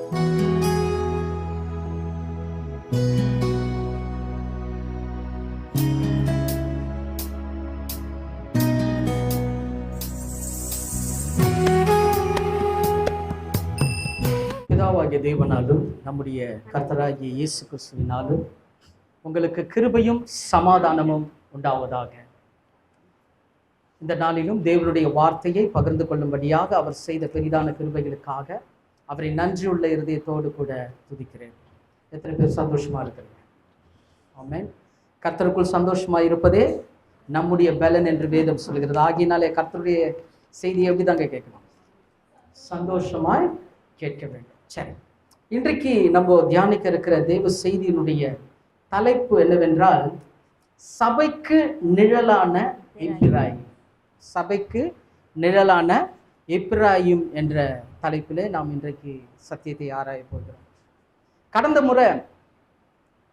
பிதாவாகிய தேவனாலும் நம்முடைய கர்த்தராகிய இயேசு கிறிஸ்துவினாலும் உங்களுக்கு கிருபையும் சமாதானமும் உண்டாவதாக. இந்த நாளிலும் தேவனுடைய வார்த்தையை பகிர்ந்து கொள்ளும்படியாக அவர் செய்த பெரிதான கிருபைகளுக்காக அவரை நன்றியுள்ள இருதயத்தோடு கூட துதிக்கிறேன். எத்தனை பேர் சந்தோஷமா இருக்கிறீங்க? ஆமென். கர்த்தருக்குள் சந்தோஷமா இருப்பதே நம்முடைய பலன் என்று வேதம் சொல்கிறது. ஆகினாலே கர்த்தருடைய செய்தியை எப்படிதாங்க கேட்கணும்? சந்தோஷமாய் கேட்க வேண்டும். சரி, இன்றைக்கு நம்ம தியானிக்க இருக்கிற தேவ செய்தியினுடைய தலைப்பு என்னவென்றால், சபைக்கு நிழலான எப்பிராயிம். சபைக்கு நிழலான எப்பிராயிம் என்ற தலைப்பிலே நாம் இன்றைக்கு சத்தியத்தை ஆராய போகிறோம். கடந்த முறை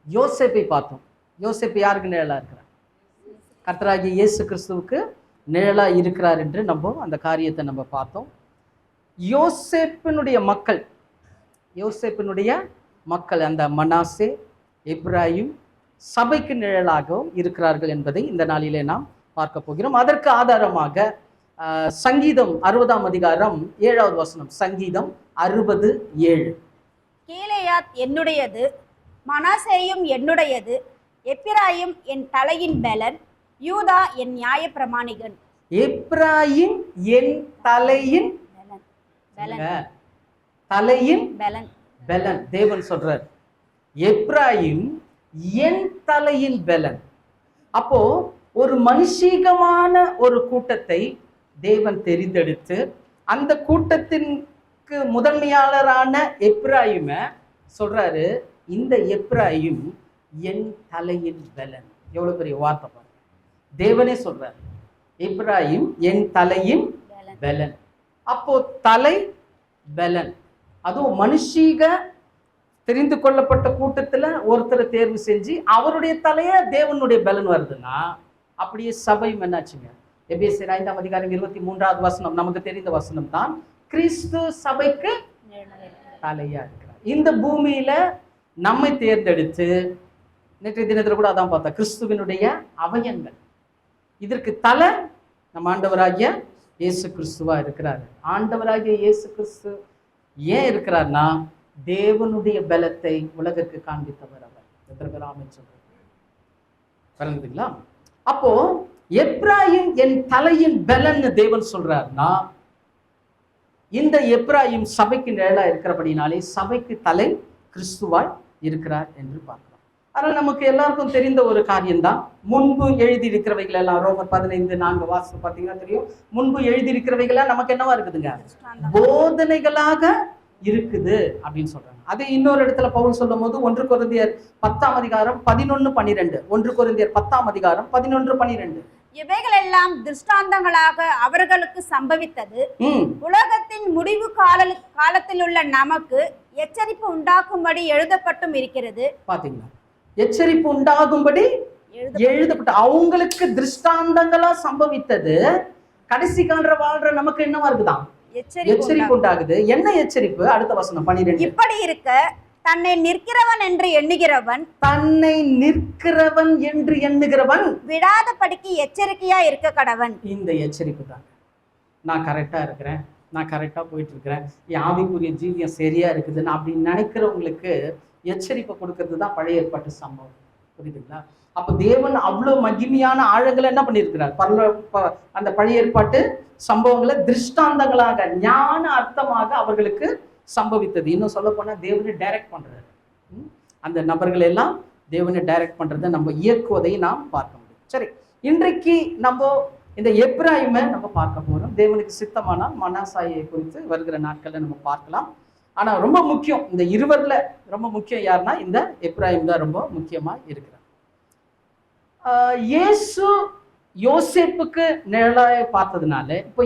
யோசேப்பை பார்த்தோம். யோசேப்பு யாருக்கு நிழலா இருக்கிறார்? கர்த்தராகிய இயேசு கிறிஸ்துவுக்கு நிழலா இருக்கிறார் என்று நம்ம அந்த காரியத்தை நம்ம பார்த்தோம். யோசேப்பினுடைய மக்கள் அந்த மனாசே, எப்பிராயிம் சபைக்கு நிழலாகவும் இருக்கிறார்கள் என்பதை இந்த நாளிலே நாம் பார்க்க போகிறோம். அதற்கு ஆதாரமாக சங்கீதம் 60ஆம் அதிகாரம் 7வது வசனம். சங்கீதம் 60:7. கீலேயாத் என்னுடையது, மனாசேயும் என்னுடையது, எப்பிராயிம் என் தலையின் பலன், யூதா என் நியாய பிரமாணிகன். எப்பிராயிம் என் தலையின் தலையின் பலன். தேவன் சொல்றார், எப்பிராயிம் என் தலையின் பலன். அப்போ ஒரு மனுஷீகமான ஒரு கூட்டத்தை தேவன் தெரிந்தெடுத்து அந்த கூட்டத்திற்கு முதன்மையாளரான எப்பிராயிம சொல்றாரு, இந்த எப்பிராயிம் என் தலையின் பலன். எவ்வளவு பெரிய வார்த்தை பாருங்க. தேவனே சொல்றாரு, எப்பிராயிம் என் தலையின் பலன். அப்போ தலை பலன், அதுவும் மனுஷீக தெரிந்து கொள்ளப்பட்ட கூட்டத்துல ஒருத்தரை தேர்வு செஞ்சு அவருடைய தலைய தேவனுடைய பலன் வருதுன்னா, அப்படியே சபையும் என்னாச்சுங்க? எபேசியர் 5ஆம் அதிகாரம் 23வது வசனம் நமக்கு தெரிந்த வசனம் தான். கிறிஸ்து சபைக்கு தலையா இருக்கிறார். இந்த பூமியில நம்மை தேர்ந்தெடுத்து, நேற்றைய தினத்துல கூட அதான் பார்த்தா, கிறிஸ்துவினுடைய அவயங்கள். இதற்கு தலை நம்ம ஆண்டவராகிய இயேசு கிறிஸ்துவா இருக்கிறார். ஆண்டவராகிய இயேசு கிறிஸ்து ஏன் இருக்கிறார்னா, தேவனுடைய பலத்தை உலகிற்கு காண்பித்தவர் அவர். எத்தனை பேர் ஆமென் சொல்றீங்களா? அப்போ எப்பிராயிம் என் தலையின் பலன் தேவன் சொல்றார்னா, இந்த எப்பிராயிம் சபைக்கு நிழலா இருக்கிறபடினாலே சபைக்கு தலை கிறிஸ்துவாய் இருக்கிறார் என்று பார்க்கிறோம். அதனால் நமக்கு எல்லாருக்கும் தெரிந்த ஒரு காரியம்தான். முன்பு எழுதியிருக்கிறவைகள் எல்லாம், ரோமர் 15:4 வாசம் பார்த்தீங்கன்னா தெரியும். முன்பு எழுதியிருக்கிறவைகள் நமக்கு என்னவா இருக்குதுங்க? போதனைகளாக இருக்குது அப்படின்னு சொல்றாங்க. அதை இன்னொரு இடத்துல பவுல் சொல்லும் போது 1 கொரிந்தியர் 10ஆம் அதிகாரம் 11-12. 1 கொரிந்தியர் 10ஆம் அதிகாரம் 11-12. இவைகள் எல்லாம் திருஷ்டாந்தங்களாக அவர்களுக்கு சம்பவித்தது, உலகத்தின் முடிவு காலத்தில் உள்ள நமக்கு எச்சரிப்பு உண்டாக்கும்படி எழுதப்பட்டும் இருக்கிறது. பாத்தீங்களா? எச்சரிப்பு உண்டாகும்படி எழுதப்பட்ட, அவங்களுக்கு திருஷ்டாந்தங்களா சம்பவித்தது. கடைசி கால வாழ்ற நமக்கு என்னவா இருக்குதான்? எச்சரிப்பு உண்டாகுது. என்ன எச்சரிப்பு? அடுத்த வசனம் 12. இப்படி இருக்க தன்னை நிற்கிறவன் என்று எண்ணுகிறவன் விடாதபடிக்கு எச்சரிக்கையா இருக்க கடவன். இந்த எச்சரிப்பு தான். நான் கரெக்டா இருக்கிறேன், நான் கரெக்டா போயிட்டு இருக்கிறேன், என் ஆவிக்குரிய ஜீவியம் சரியா இருக்குதுன்னு அப்படின்னு நினைக்கிறவங்களுக்கு எச்சரிப்பை கொடுக்கறது தான் பழைய ஏற்பாட்டு சம்பவம். புரியுதுங்களா? அப்ப தேவன் அவ்வளவு மகிமையான ஆழங்களை என்ன பண்ணியிருக்கிறார்? அந்த பழைய ஏற்பாட்டு சம்பவங்களை திருஷ்டாந்தங்களாக ஞான அர்த்தமாக அவர்களுக்கு சம்பவித்தது. இன்னும் சொல்ல போனா தேவனை டைரக்ட் பண்றாரு. அந்த நபர்கள் எல்லாம் தேவனை டைரக்ட் பண்றதை நம்ம இயக்குவதை நாம் பார்க்க முடியும். சரி, இன்றைக்கு நம்ம இந்த எப்பிராயிமை நம்ம பார்க்க போறோம். தேவனுக்கு சித்தமானால் மனாசாயை குறித்து வருகிற நாட்கள்ல நம்ம பார்க்கலாம். ஆனா ரொம்ப முக்கியம், இந்த இருவர்ல ரொம்ப முக்கியம் யாருன்னா இந்த எப்பிராயிம் தான் ரொம்ப முக்கியமா இருக்கிறார். இயேசு யோசேப்புக்கு நிழலாய் பார்த்ததுனால இப்போ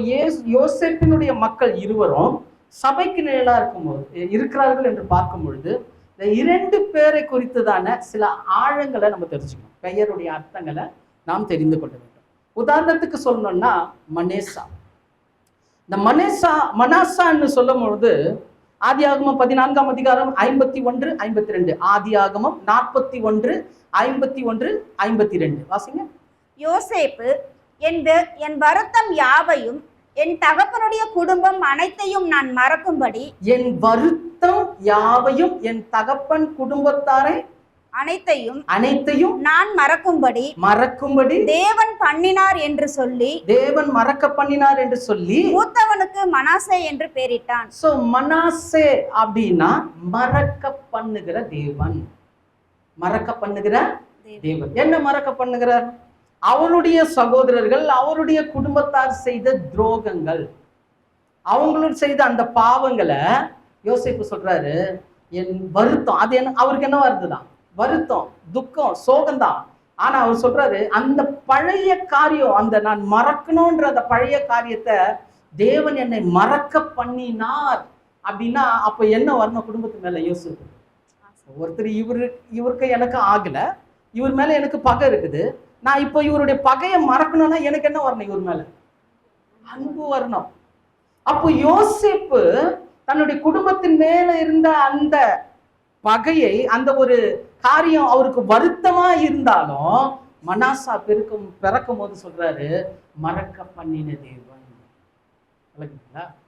யோசேப்பினுடைய மக்கள் இருவரும் சபைக்கு நிழலா இருக்கிறார்கள் என்று பார்க்கும் பொழுது இந்த 2 பேரை குறித்துதான சில ஆழங்களை நம்ம தெரிஞ்சுக்கணும். பெயருடைய அர்த்தங்களை நாம் தெரிந்து கொள்ள வேண்டும். உதாரணத்துக்கு சொல்லணும்னா மனேசா. இந்த மனாசான்னு சொல்லும் பொழுது ஆதியாகமம் 14ஆம் அதிகாரம் 51, 52. ஆதியாகமம் 41, 51, 52 வாசிங்க. யோசேப்பு என் வருத்தம் யாவையும் என் தகப்பனுடைய குடும்பம் அனைத்தையும் நான் மறக்கும்படி, என் வருத்தம் யாவையும் என் தகப்பன் குடும்பத்தாரை அனைத்தையும் நான் மறக்கும்படி தேவன் பண்ணினார் என்று சொல்லி, தேவன் மறக்க பண்ணினார் என்று சொல்லி மூத்தவனுக்கு மனாசே என்று பெயரிட்டான். சோ மனாசே அப்படின்னா மறக்க பண்ணுகிற தேவன். மறக்க பண்ணுகிற தேவன் என்ன மறக்க பண்ணுகிறார்? அவருடைய சகோதரர்கள், அவருடைய குடும்பத்தார் செய்த துரோகங்கள், அவங்களும் செய்த அந்த பாவங்களை யோசேப்பு சொல்றாரு, என் வருத்தம் அது என்ன, அவருக்கு என்ன வருதுதான்? வருத்தம், துக்கம், சோகம்தான். ஆனா அவர் சொல்றாரு, அந்த பழைய காரியம், அந்த நான் மறக்கணும்ன்ற அந்த பழைய காரியத்தை தேவன் என்னை மறக்க பண்ணினார் அப்படின்னா அப்ப என்ன வரணும் குடும்பத்து மேல? யோசிப்பு. ஒருத்தர் இவருக்கு எனக்கு ஆகல, இவர் மேல எனக்கு பகை இருக்குது, நான் இப்போ இவருடைய பகையை மறக்கணும்னா எனக்கு என்ன வரணும்? இவர் மேல அன்பு வரணும். அப்போ யோசேப்பு தன்னுடைய குடும்பத்தின் மேல இருந்த அந்த பகையை, அந்த ஒரு காரியம் அவருக்கு வருத்தமா இருந்தாலும் மனாசா பிறக்கும் போது சொல்றாரு, மறக்க பண்ணின தேவன்.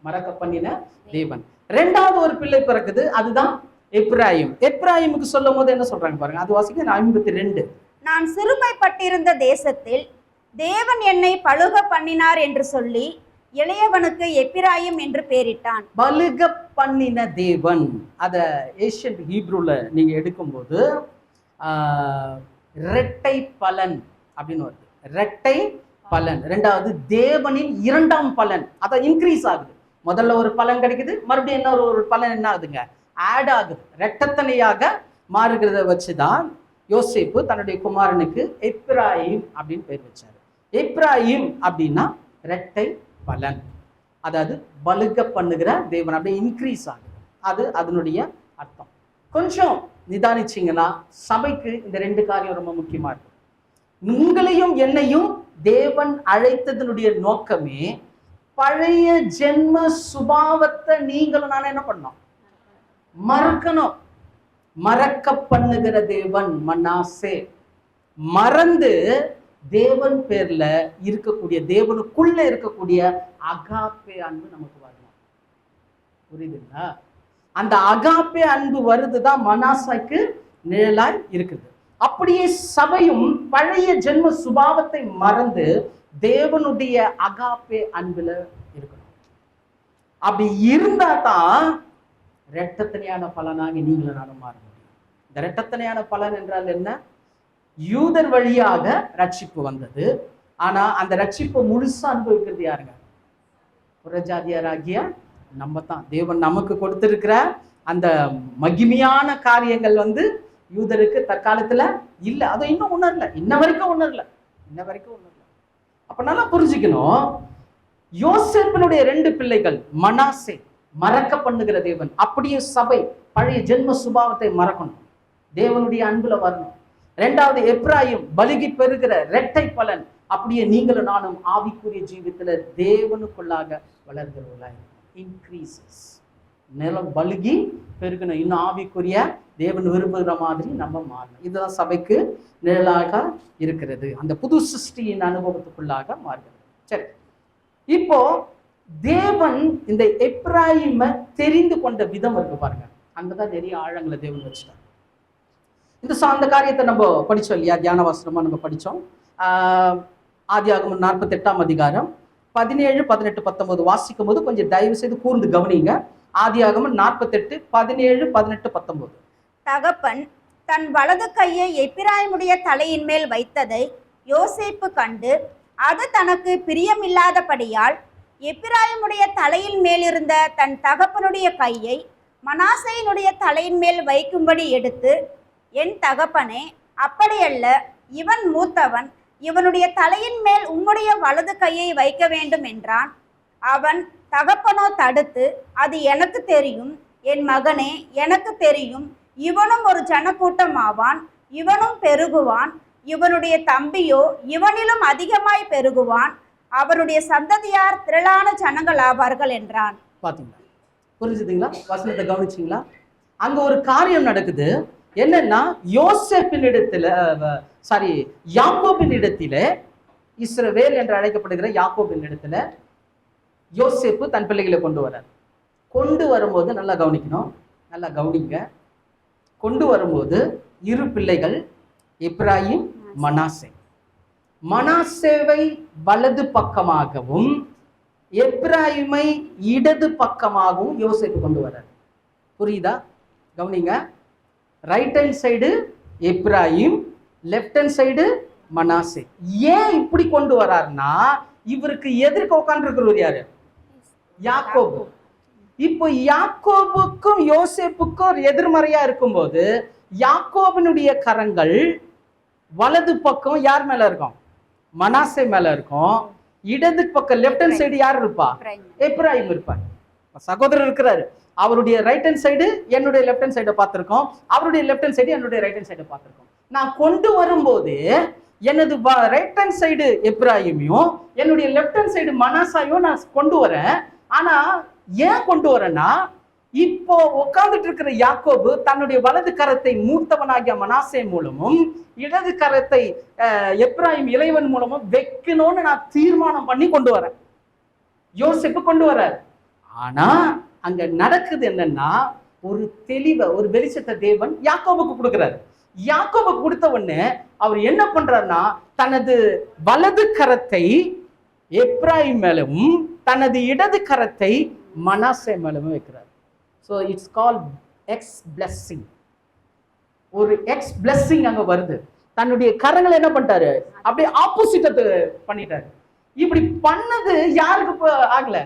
மறக்க பண்ணின தேவன். ரெண்டாவது ஒரு பிள்ளை பிறக்குது, அதுதான் எப்ராயிம். எப்ராயிமுக்கு சொல்லும் போது என்ன சொல்றாங்க பாருங்க, அது வாசிக்க 52. நான் சிறுமைப்பட்டிருந்த தேசத்தில் தேவன் என்னை பழுக பண்ணினார் என்று சொல்லி இளையவனுக்கு எப்பிராயிம் என்று பெயரிட்டான். பலுக பண்ணின தேவன். அத ஏஷியன் ஹீப்ரூல நீங்க எடுக்கும்போது இரட்டை பலன் அப்படின்னு வருது. இரட்டை பலன், ரெண்டாவது தேவனின் இரண்டாம் பலன். அத இன்க்ரீஸ் ஆகுது. முதல்ல ஒரு பலன் கிடைக்குது, மறுபடியும் என்ன ஒரு பலன் என்ன ஆகுதுங்க? ஆட் ஆகுது. இரட்டத்தனையாக மாறுகிறத வச்சுதான் யோசேப்பு தன்னுடைய குமாரனுக்கு எப்ராயிம் அப்படின்னு பேர் வச்சாரு. எப்ராயிம் அப்படின்னா இரட்டை பலன், அதாவது பலுக பண்ணுகிற தேவன், அப்படியே இன்க்ரீஸ் ஆகுது. அது அதனுடைய அர்த்தம். கொஞ்சம் நிதானிச்சிங்கன்னா சபைக்கு இந்த ரெண்டு காரியம் ரொம்ப முக்கியமா இருக்கு. உங்களையும் என்னையும் தேவன் அழைத்ததனுடைய நோக்கமே பழைய ஜென்ம சுபாவத்தை நீங்களும் நானும் என்ன பண்ணோம்? மறக்கணும். மறக்க பண்ணுகிற தேவன் மனாசே. மறந்து தேவன் பேர்ல இருக்கக்கூடிய, தேவனுக்குள்ள இருக்கக்கூடிய அகாப்பே அன்பு நமக்கு வரணும். புரியுதுங்களா? அந்த அகாப்பே அன்பு வருதுதான் மனாசாக்கு நிழலாய் இருக்குது. அப்படியே சபையும் பழைய ஜென்ம சுபாவத்தை மறந்து தேவனுடைய அகாப்பே அன்புல இருக்கணும். அப்படி இருந்தா தான் இரட்டத்தனையான பலனாகி நீங்களும் நானும் மாற முடியும். இந்த இரட்டத்தனையான பலன் என்றால் என்ன? யூதர் வழியாக ரட்சிப்பு வந்தது. ஆனா அந்த ரட்சிப்பை முழுசா அனுபவிக்கிறது யாருங்க? புறஜாதியாராகிய நம்ம தான். தேவன் நமக்கு கொடுத்திருக்கிற அந்த மகிமையான காரியங்கள் யூதருக்கு தற்காலத்துல இல்ல. அதை இன்னும் உணரல, இன்ன வரைக்கும் உணரல. அப்ப நல்லா புரிஞ்சுக்கணும், யோசேப்பினுடைய ரெண்டு பிள்ளைகள் மனாசே மறக்க பண்ணுகிற தேவன். அப்படியே சபை பழைய ஜென்ம சுபாவத்தை மறக்கணும், தேவனுடைய அன்புல வரணும். ரெண்டாவது எப்ராயிம் பலுகி பெறுகிற இரட்டை பலன். அப்படியே நீங்களும் நானும் ஆவிக்குரிய ஜீவித்துல தேவனுக்குள்ளாக வளர்கிறவர்களா இன்க்ரீசஸ். நிலம் பலுகி பெருகணும், இன்னும் ஆவிக்குரிய தேவன் விரும்புகிற மாதிரி நம்ம மாறணும். இதுதான் சபைக்கு நிழலாக இருக்கிறது, அந்த புது சிருஷ்டியின் அனுபவத்துக்குள்ளாக மாறுகிறது. சரி, இப்போ தேவன் இந்த எப்ராயிமை தெரிந்து கொண்ட விதம் இருக்கு பாருங்க, அங்கதான் நிறைய ஆழங்களை தேவன் வச்சுட்டாங்க. அந்த காரியத்தை நம்ம படிச்சோம் இல்லையா? தியான வசனமா நம்ம படிச்சோம். ஆதியாகமம் 48ஆம் அதிகாரம் 17, 18, 19 வாசிக்கும் போது கொஞ்சம் தயவு செய்து கூர்ந்து கவனிங்க. ஆதியாகமம் 48, 17, 18, 19. தகப்பன் தன் வலது கையை எப்பிராயிமுடைய தலையின் மேல் வைத்ததை யோசேப்பு கண்டு அது தனக்கு பிரியமில்லாதபடியால் எப்பிராயிமுடைய தலையின் மேலிருந்த தன் தகப்பனுடைய கையை மனாசேயினுடைய தலையின் மேல் வைக்கும்படி எடுத்து, என் தகப்பனே, அப்படியல்ல, இவன் மூத்தவன், இவனுடைய தலையின் மேல் உம்முடைய வலது கையை வைக்க வேண்டும் என்றான். அவன் தகப்பனோ தடுத்து, அது எனக்கு தெரியும் என் மகனே, எனக்கு தெரியும், இவனும் ஒரு ஜனக்கூட்டம் ஆவான், இவனும் பெருகுவான், இவனுடைய தம்பியோ இவனிலும் அதிகமாய் பெருகுவான், அவருடைய சந்ததியார் திரளான ஜனங்கள் ஆவார்கள் என்றான். பாத்தீங்களா? புரிஞ்சுதுங்களா? வசனத்தை கவனிச்சிங்களா? அங்க ஒரு காரியம் நடக்குது. என்னன்னா, யாக்கோபின் இடத்துல, இஸ்ரவேல் என்று அழைக்கப்படுகிற யாக்கோபின் இடத்துல யோசேப்பு தன் பிள்ளைகளை கொண்டு வரார். கொண்டு வரும்போது நல்லா கவனிக்கணும், நல்லா கவனிங்க. கொண்டு வரும்போது 2 பிள்ளைகள், எப்ராயிம், மனாசே. மனாசேவை வலது பக்கமாகவும் எப்ராயிமை இடது பக்கமாகவும் யோசேப்பு கொண்டு வர்றார். புரியுதா? கவனிங்க. Right hand side Ephraim, left hand side Manasseh. ஏன் இப்படி கொண்டு வராருன்னா, இவருக்கு எதிர்க்க உட்கார்ந்துருக்கிறவர் யாரு? யாக்கோபு. இப்போ யாக்கோபுக்கும் யோசேப்புக்கும் எதிர்மறையா இருக்கும்போது யாக்கோபினுடைய கரங்கள் வலது பக்கம் யார் மேல இருக்கும்? மனாசே மேல இருக்கும். இடது பக்கம் லெஃப்ட் ஹேண்ட் சைடு யார் இருப்பா? எப்ராயிம் இருப்பார். சகோதரர் இருக்கிறாரு, அவருடைய ரைட் ஹேண்ட் சைடு என்னுடைய லெஃப்ட் ஹேண்ட் சைடை பார்த்திருக்கோம், அவருடைய லெஃப்ட் ஹேண்ட் சைடு என்னுடைய ரைட் ஹேண்ட் சைடை பார்த்திருக்கோம். நான் கொண்டு வரும்போது எனது ரைட் ஹேண்ட் சைடு எப்ராயிமையும் என்னுடைய லெஃப்ட் ஹேண்ட் சைடு மனாசாயும் நான் கொண்டு வரேன். ஆனா ஏன் கொண்டு வரேன்னா, இப்போ உட்கார்ந்துட்டு இருக்கிற யாக்கோபு தன்னுடைய வலது கரத்தை மூத்தவனாகிய மனாசே மூலமும் இடது கரத்தை எப்ராயிம் இளைவன் மூலமும் வைக்கணும்னு நான் தீர்மானம் பண்ணி கொண்டு வரேன். யோசேப்பு கொண்டு வர்றார். ஆனா அங்க நடக்குது என்னன்னா, ஒரு தெளிவை, ஒரு வெளிச்சத்தை தேவன் யாக்கோபுக்கு கொடுக்கிறாரு. யாக்கோபுக்கு கொடுத்த உடனே அவர் என்ன பண்றாருன்னா, தனது வலது கரத்தை எப்ராயிம் மேலும் தனது இடது கரத்தை மனாசே மேலும் வைக்கிறார். So it's called X blessing. ஒரு எக்ஸ் பிளெஸ்ஸிங் அங்க வருது. தன்னுடைய கரங்களை என்ன பண்ணிட்டாரு? அப்படியே ஆப்போசிட்டை பண்ணிட்டாரு. இப்படி பண்ணது யாருக்கு ஆகல?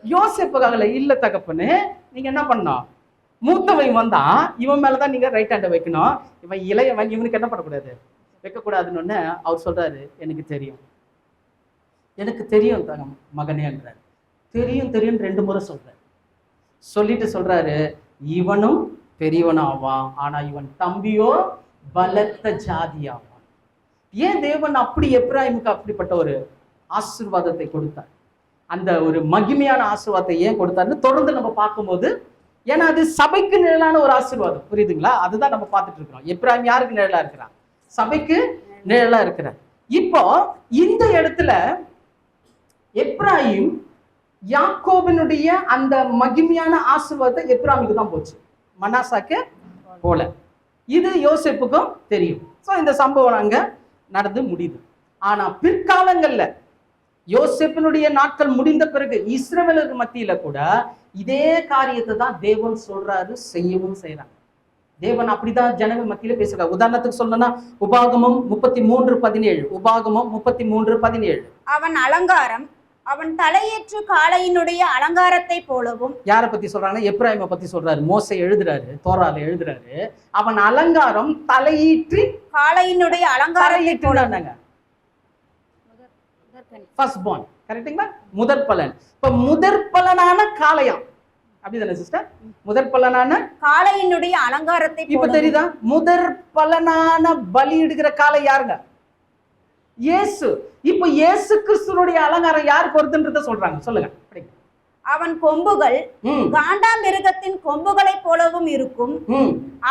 யோசேப்புக்கு ஆகல. இல்ல தகப்பனு, நீங்க என்ன பண்ணோம்? மூத்தவன் வந்தான், இவன் மேலதான் நீங்க ரைட் ஹேண்டை வைக்கணும், இவன் இளையவன், இவனுக்கு என்ன பண்ணக்கூடாது? வைக்கக்கூடாதுன்னு அவர் சொல்றாரு, எனக்கு தெரியும், எனக்கு தெரியும் மகனேன்றார். தெரியும் தெரியும் 2 முறை சொல்றாரு. சொல்லிட்டு சொல்றாரு, இவனும் பெரியவனும் ஆவான், ஆனா இவன் தம்பியோ பலத்த ஜாதி ஆவான். ஏன் தேவன் அப்படி எப்ராயிமுக்கு அப்படிப்பட்ட ஒரு ஆசீர்வாதத்தை கொடுத்தார்? அந்த ஒரு மகிமையான ஆசீர்வாதத்தை ஏன் கொடுத்தாருன்னு தொடர்ந்து நம்ம பார்க்கும்போது, ஏன்னா அது சபைக்கு நிழலான ஒரு ஆசீர்வாதம். புரியுதுங்களா? அதுதான் நம்ம பார்த்துட்டு இருக்கிறோம். எப்ராயிம் யாருக்கு நிழலா இருக்கிறான்? சபைக்கு நிழலா இருக்கிறார். இப்போ இந்த இடத்துல எப்ராயிம் யாக்கோபினுடைய அந்த மகிமையான ஆசீர்வாதத்தை எப்ராயிமுக்கு தான் போச்சு, மனாசாக்கு போல. இது யோசேப்புக்கும் தெரியும். ஸோ இந்த சம்பவம் அங்க நடந்து முடியுது. ஆனா பிற்காலங்கள்ல யோசேப்பினுடைய நாட்கள் முடிந்த பிறகு இஸ்ரவேலர் மத்தியில கூட இதே காரியத்தை தான் தேவன் சொல்றாரு, செய்யவும் செய்யறாங்க. தேவன் அப்படிதான் ஜனங்கள் மத்தியில பேசுறாரு. உதாரணத்துக்கு சொல்லணும்னா உபாகமம் 33:17. உபாகமம் 33:17. அவன் அலங்காரம் அவன் தலையேற்று காளையினுடைய அலங்காரத்தை போலவும். யாரை பத்தி சொல்றாங்க? எப்ராயிமை பத்தி சொல்றாரு. மோசே எழுதுறாரு, தோரால எழுதுறாரு, அவன் அலங்காரம் தலையீற்றி காளையினுடைய அலங்காரத்தை போலங்க. ஃபர்ஸ்ட் பார்ன், கரெக்ட்டுங்களா? முதற் பலன். இப்ப முதற் பலனான காளையம், அப்படிதானே சிஸ்டர்? முதற் பலனான காளையினுடைய அலங்காரத்தை இப்ப தெரியுதா? முதற் பலனான பலி இடுகிற காளை யாருங்க? இயேசு. இப்ப இயேசு கிறிஸ்துனுடைய அலங்காரம் யாருக்கு வருதுன்றத சொல்றாங்க. சொல்லுங்க. அவன் கொம்புகள் காண்டாமிருகத்தின் கொம்புகளை போலவும் இருக்கும்.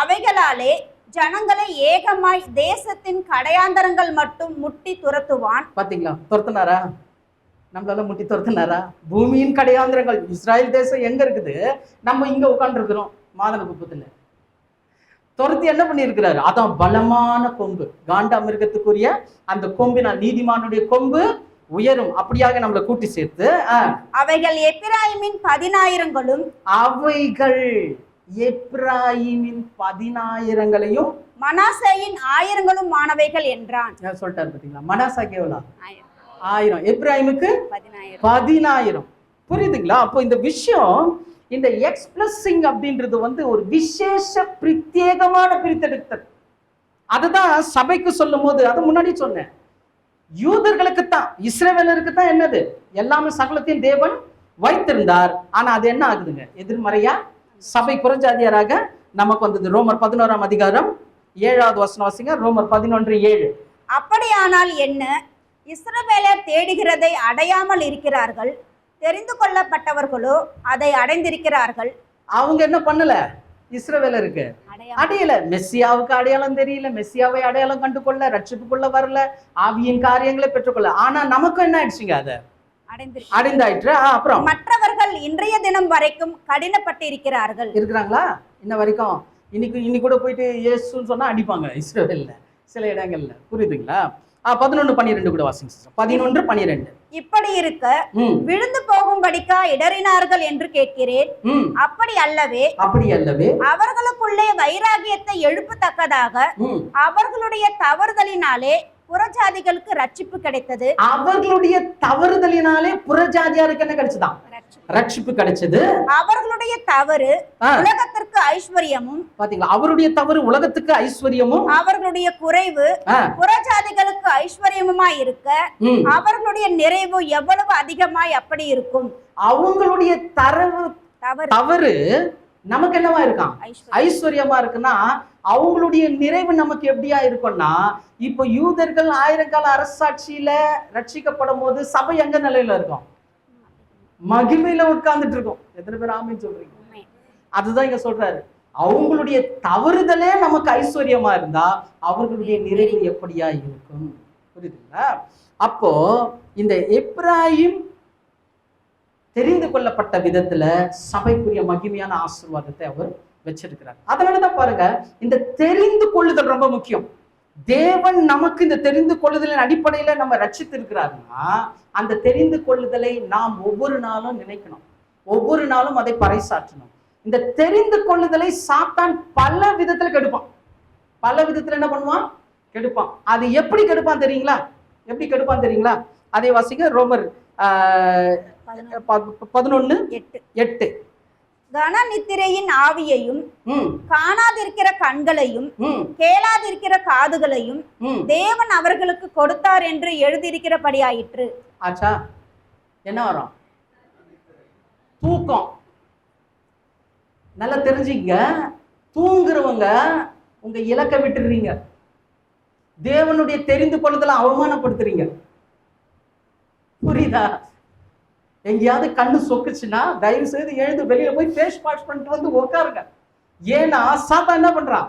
அவைகளாலே ஜனங்களை ஏகமாய் தேசத்தின் கடையாந்தரங்கள் மட்டும் முட்டி துரத்துவான். பாத்தீங்களா? துரத்துனாரா? நம்மளால முட்டி துரத்துனாரா? பூமியின் கடையாந்திரங்கள். இஸ்ராயல் தேசம் எங்க இருக்குது? நம்ம இங்க உட்கார்ந்து இருக்கிறோம், மாதன குப்பத்துல. துரத்தி என்ன பண்ணியிருக்கிறாரு? அதான் பலமான கொம்பு, காண்டாமிருகத்துக்குரிய அந்த கொம்பினால் நீதிமானுடைய கொம்பு உயரும். அப்படியாக நம்மளை கூட்டி சேர்த்து அவைகள் எப்பிராயிமின் 10,000ங்களும் அவைகள் எப்ராயிமின் 10,000-களையும் மனாசேயின் 1000-ங்களும் மாணவைகள் என்றான். சொல்லிட்டாரு. பாத்தீங்களா? மனாசாக்கு எவ்வளவு? 1000. எப்ராயிமுக்கு 10,000. புரியுதுங்களா? அப்போ இந்த விஷயம், இந்த எக்ஸ்பிளஸிங் அப்படின்றது ஒரு விசேஷ பிரத்யேகமான பிரித்தெடுத்தல். அதுதான் சபைக்கு சொல்லும் போது, அது முன்னாடி சொன்னேன், யூதர்களுக்கு தான், இஸ்ரவேலருக்கு தான் என்னது எல்லாமே சகலத்தையும் தேவன் வைத்திருந்தார். ஆனா அது என்ன ஆகுதுங்க? எதிர்மறையா சபை புறஜாதியாராக நமக்கு வந்தது. ரோமர் 11ஆம் அதிகாரம் 7வது வசனம் வாசிங்க. ரோமர் 11:7. அப்படியானால் என்ன? இஸ்ரவேலர் தேடுகிறதை அடையாமல் இருக்கிறார்கள், தெரிந்து கொள்ளப்பட்டவர்களோ அதை அடைந்திருக்கிறார்கள். அவங்க என்ன பண்ணல? இஸ்ரவேலருக்கு அடையல. மெஸ்ஸியாவுக்கு அடையாளம் தெரியல, மெஸ்ஸியாவை அடையாளம் கண்டு கொள்ள, ரட்சிப்புக்குள்ள வரல, ஆவியின் காரியங்களை பெற்றுக்கொள்ள. ஆனா நமக்கும் என்ன ஆயிடுச்சுங்க? அதை அடைந்தாயிற்று. அப்புறம் மற்றவர்கள் இன்றைய தினம் வரைக்கும் கடினப்பட்டிருக்கிறார்கள். இருக்கிறாங்களா இன்ன வரைக்கும்? இன்னைக்கு கூட போயிட்டு இயேசுன்னு சொன்னா அடிப்பாங்க இஸ்ரவேல்ல சில இடங்கள்ல. புரியுதுங்களா? 11-12 கூட வாசிங்க சிஸ்டர். 11-12. இப்படி இருக்க விழுந்து போகும்படிக்கா இடறினார்கள் என்று கேட்கிறேன். அப்படி அல்லவே அவர்களுக்குள்ளே வைராகியத்தை எழுப்பத்தக்கதாக அவர்களுடைய தவறுதலினாலே புறஜாதிகளுக்கு ரட்சிப்பு கிடைத்தது. அவர்களுடைய தவறுதலினாலே புறஜாதியாருக்கு என்ன கிடைச்சதா? ரட்சிப்பு கிடைச்சது. அவர்களுடைய தவறு உலகத்திற்கு ஐஸ்வர்யமும், பாத்தீங்களா? அவருடைய தவறு உலகத்துக்கு ஐஸ்வர்யமும், அவர்களுடைய குறைவு புறஜாதிகளுக்கு ஐஸ்வர்யமுமாய் இருக்க அவர்களுடைய நிறைவு எவ்வளவு அதிகமாய் அப்படி இருக்கும். அவங்களுடைய தவறு நமக்கு என்னவா இருக்கான்? ஐஸ்வர்யமா இருக்குன்னா அவங்களுடைய நிறைவு நமக்கு எப்படியா இருக்கும்னா, இப்போ யூதர்கள் 1000 கால அரசாட்சியில ரட்சிக்கப்படும் போது சபை எங்க நிலையில இருக்கும்? மகிமையில உட்கார்ந்துட்டு இருக்கும். எத்தனை பேர் ஆமென் சொல்றீங்க? அதுதான் இங்க சொல்றாரு. அவங்களுடைய தவறுதலே நமக்கு ஐஸ்வர்யமா இருந்தா அவர்களுடைய நிறைவு எப்படியா இருக்கும்? புரியுதுங்களா? அப்போ இந்த எப்பிராயிம் தெரிந்து கொள்ளப்பட்ட விதத்துல சபைக்குரிய மகிமையான ஆசீர்வாதத்தை அவர் வச்சிருக்கிறார். அதனாலதான் பாருங்க, இந்த தெரிந்து கொள்ளுதல் ரொம்ப முக்கியம். தேவன் நமக்கு இந்த தெரிந்து கொள்ளுதலின் அடிப்படையில நம்ம ரட்சித்து இருக்கிறாருன்னா, அந்த தெரிந்து கொள்ளுதலை நாம் ஒவ்வொரு நாளும் நினைக்கணும், ஒவ்வொரு நாளும் அதை பறைசாற்றணும். இந்த தெரிந்து கொள்ளுதலை சாத்தான் பல விதத்துல கெடுப்பான். பல விதத்துல என்ன பண்ணுவான்? கெடுப்பான். அது எப்படி கெடுப்பான் தெரியுங்களா? எப்படி கெடுப்பான் தெரியுங்களா? அதை வாசிங்க. ரோமர் 11:8. கனநித்திரையின் ஆவியையும் காணாதிருக்கிற கண்களையும் கேளாதிருக்கிற காதுகளையும் தேவன் அவர்களுக்கு கொடுத்தார் என்று எழுதியிருக்கிறபடியாயிற்று. ஆச்சா? என்ன வரும்? தூக்கம். நல்லா தெரிஞ்சுங்க, தூங்குறவங்க உங்க இலக்கை விட்டுறீங்க, தேவனுடைய தெரிந்து கொள்ளுதலை அவமானப்படுத்துறீங்க. புரியுதா? எங்கேயாவது கண்ணு சொக்குச்சுன்னா தயவு செய்து எழுந்து வெளியில போய் ஃபேஸ் வாஷ் பண்ணிட்டு வந்து உட்காருங்க. ஏன்னா சாத்தான் என்ன பண்றான்?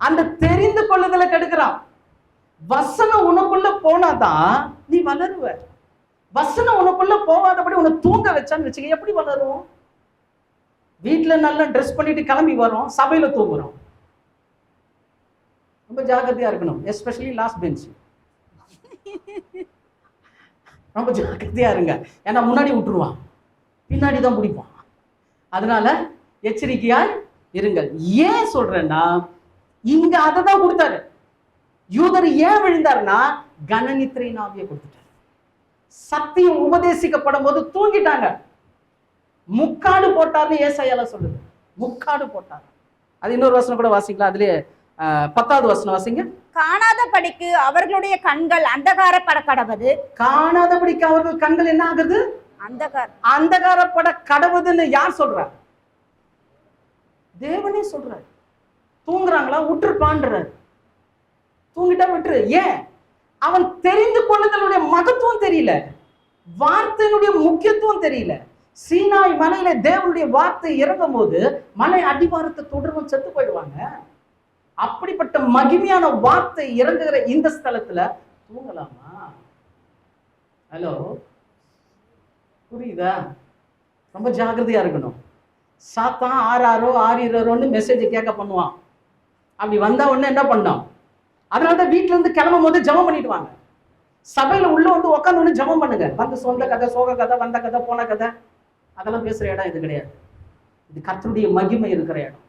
அந்த தெரிந்து கொள்ளுதலை கெடுக்கிறான். வசனம் உனக்குள்ள போனாதான் நீ வளருவ. வசனம் உனக்குள்ள போகாதபடி உன்னை தூங்க வச்சான்னு வச்சுக்க, எப்படி வளரும்? வீட்டுல நல்லா ட்ரெஸ் பண்ணிட்டு கிளம்பி வரோம், சபையில தூங்குறோம். ரொம்ப ஜாக்கிரதையா இருக்கணும். Especially last bench. ரொம்ப ஜாக்கிரதையா இருங்க. ஏன்னா முன்னாடி விட்டுருவான், பின்னாடி தான் பிடிப்பான். அதனால எச்சரிக்கையாய் இருங்கள். ஏன் சொல்றேன்னா, இங்க அதை தான் கொடுத்தாரு. யூதர் ஏன் விழுந்தாருன்னா கனநித்திரை ஆவியை கொடுத்துட்டாரு. சத்தியம் உபதேசிக்கப்படும் போது தூங்கிட்டாங்க. முக்காடு போட்டார்னு ஏசாயால சொல்லுது. முக்காடு போட்டார். அது இன்னொரு வசனம் கூட வாசிக்கலாம். அதுலயே 10வது வசனம் வாசிங்க. காணாதபடிக்கு அவர்களுடைய கண்கள் அந்தகாரப்பட கடவது. காணாதபடிக்கு அவர்கள் கண்கள் என்ன ஆகுது? அந்தகாரப்பட கடவுதுன்னு யார் சொல்றார்? தேவனே சொல்றார். தூங்குறாங்களா? விட்டுருப்பான்றார். தூங்கிட்டா விட்டுரு. ஏன்? அவன் தெரிந்து கொள்ளுதலுடைய மகத்துவம் தெரியல, வார்த்தையினுடைய முக்கியத்துவம் தெரியல. சீனாய் மலையில தேவனுடைய வார்த்தை இறங்கும் போது மலை அடிவாரத்தை தொடர்ந்து செத்து போயிடுவாங்க. அப்படிப்பட்ட மகிமையான வார்த்தை இறங்குகிற இந்த ஸ்தலத்துல தூங்கலாமா? ஹலோ, புரியுதா? ரொம்ப ஜாகிரதையா இருக்கணும். சாத்தான் 6-6 மெசேஜ் கேட்க பண்ணுவான். அப்படி வந்தா உடனே என்ன பண்ணோம்? அதனாலதான் வீட்டுல இருந்து கிளம்பும் போது ஜெபம் பண்ணிட்டு வாங்க. சபையில உள்ள வந்து உட்காந்து ஒண்ணு ஜெபம் பண்ணுங்க. வந்து சொந்த கதை, சோக கதை, வந்த கதை, போன கதை அதெல்லாம் பேசுற இடம் இது கிடையாது. இது கர்த்தருடைய மகிமை இருக்கிற இடம்.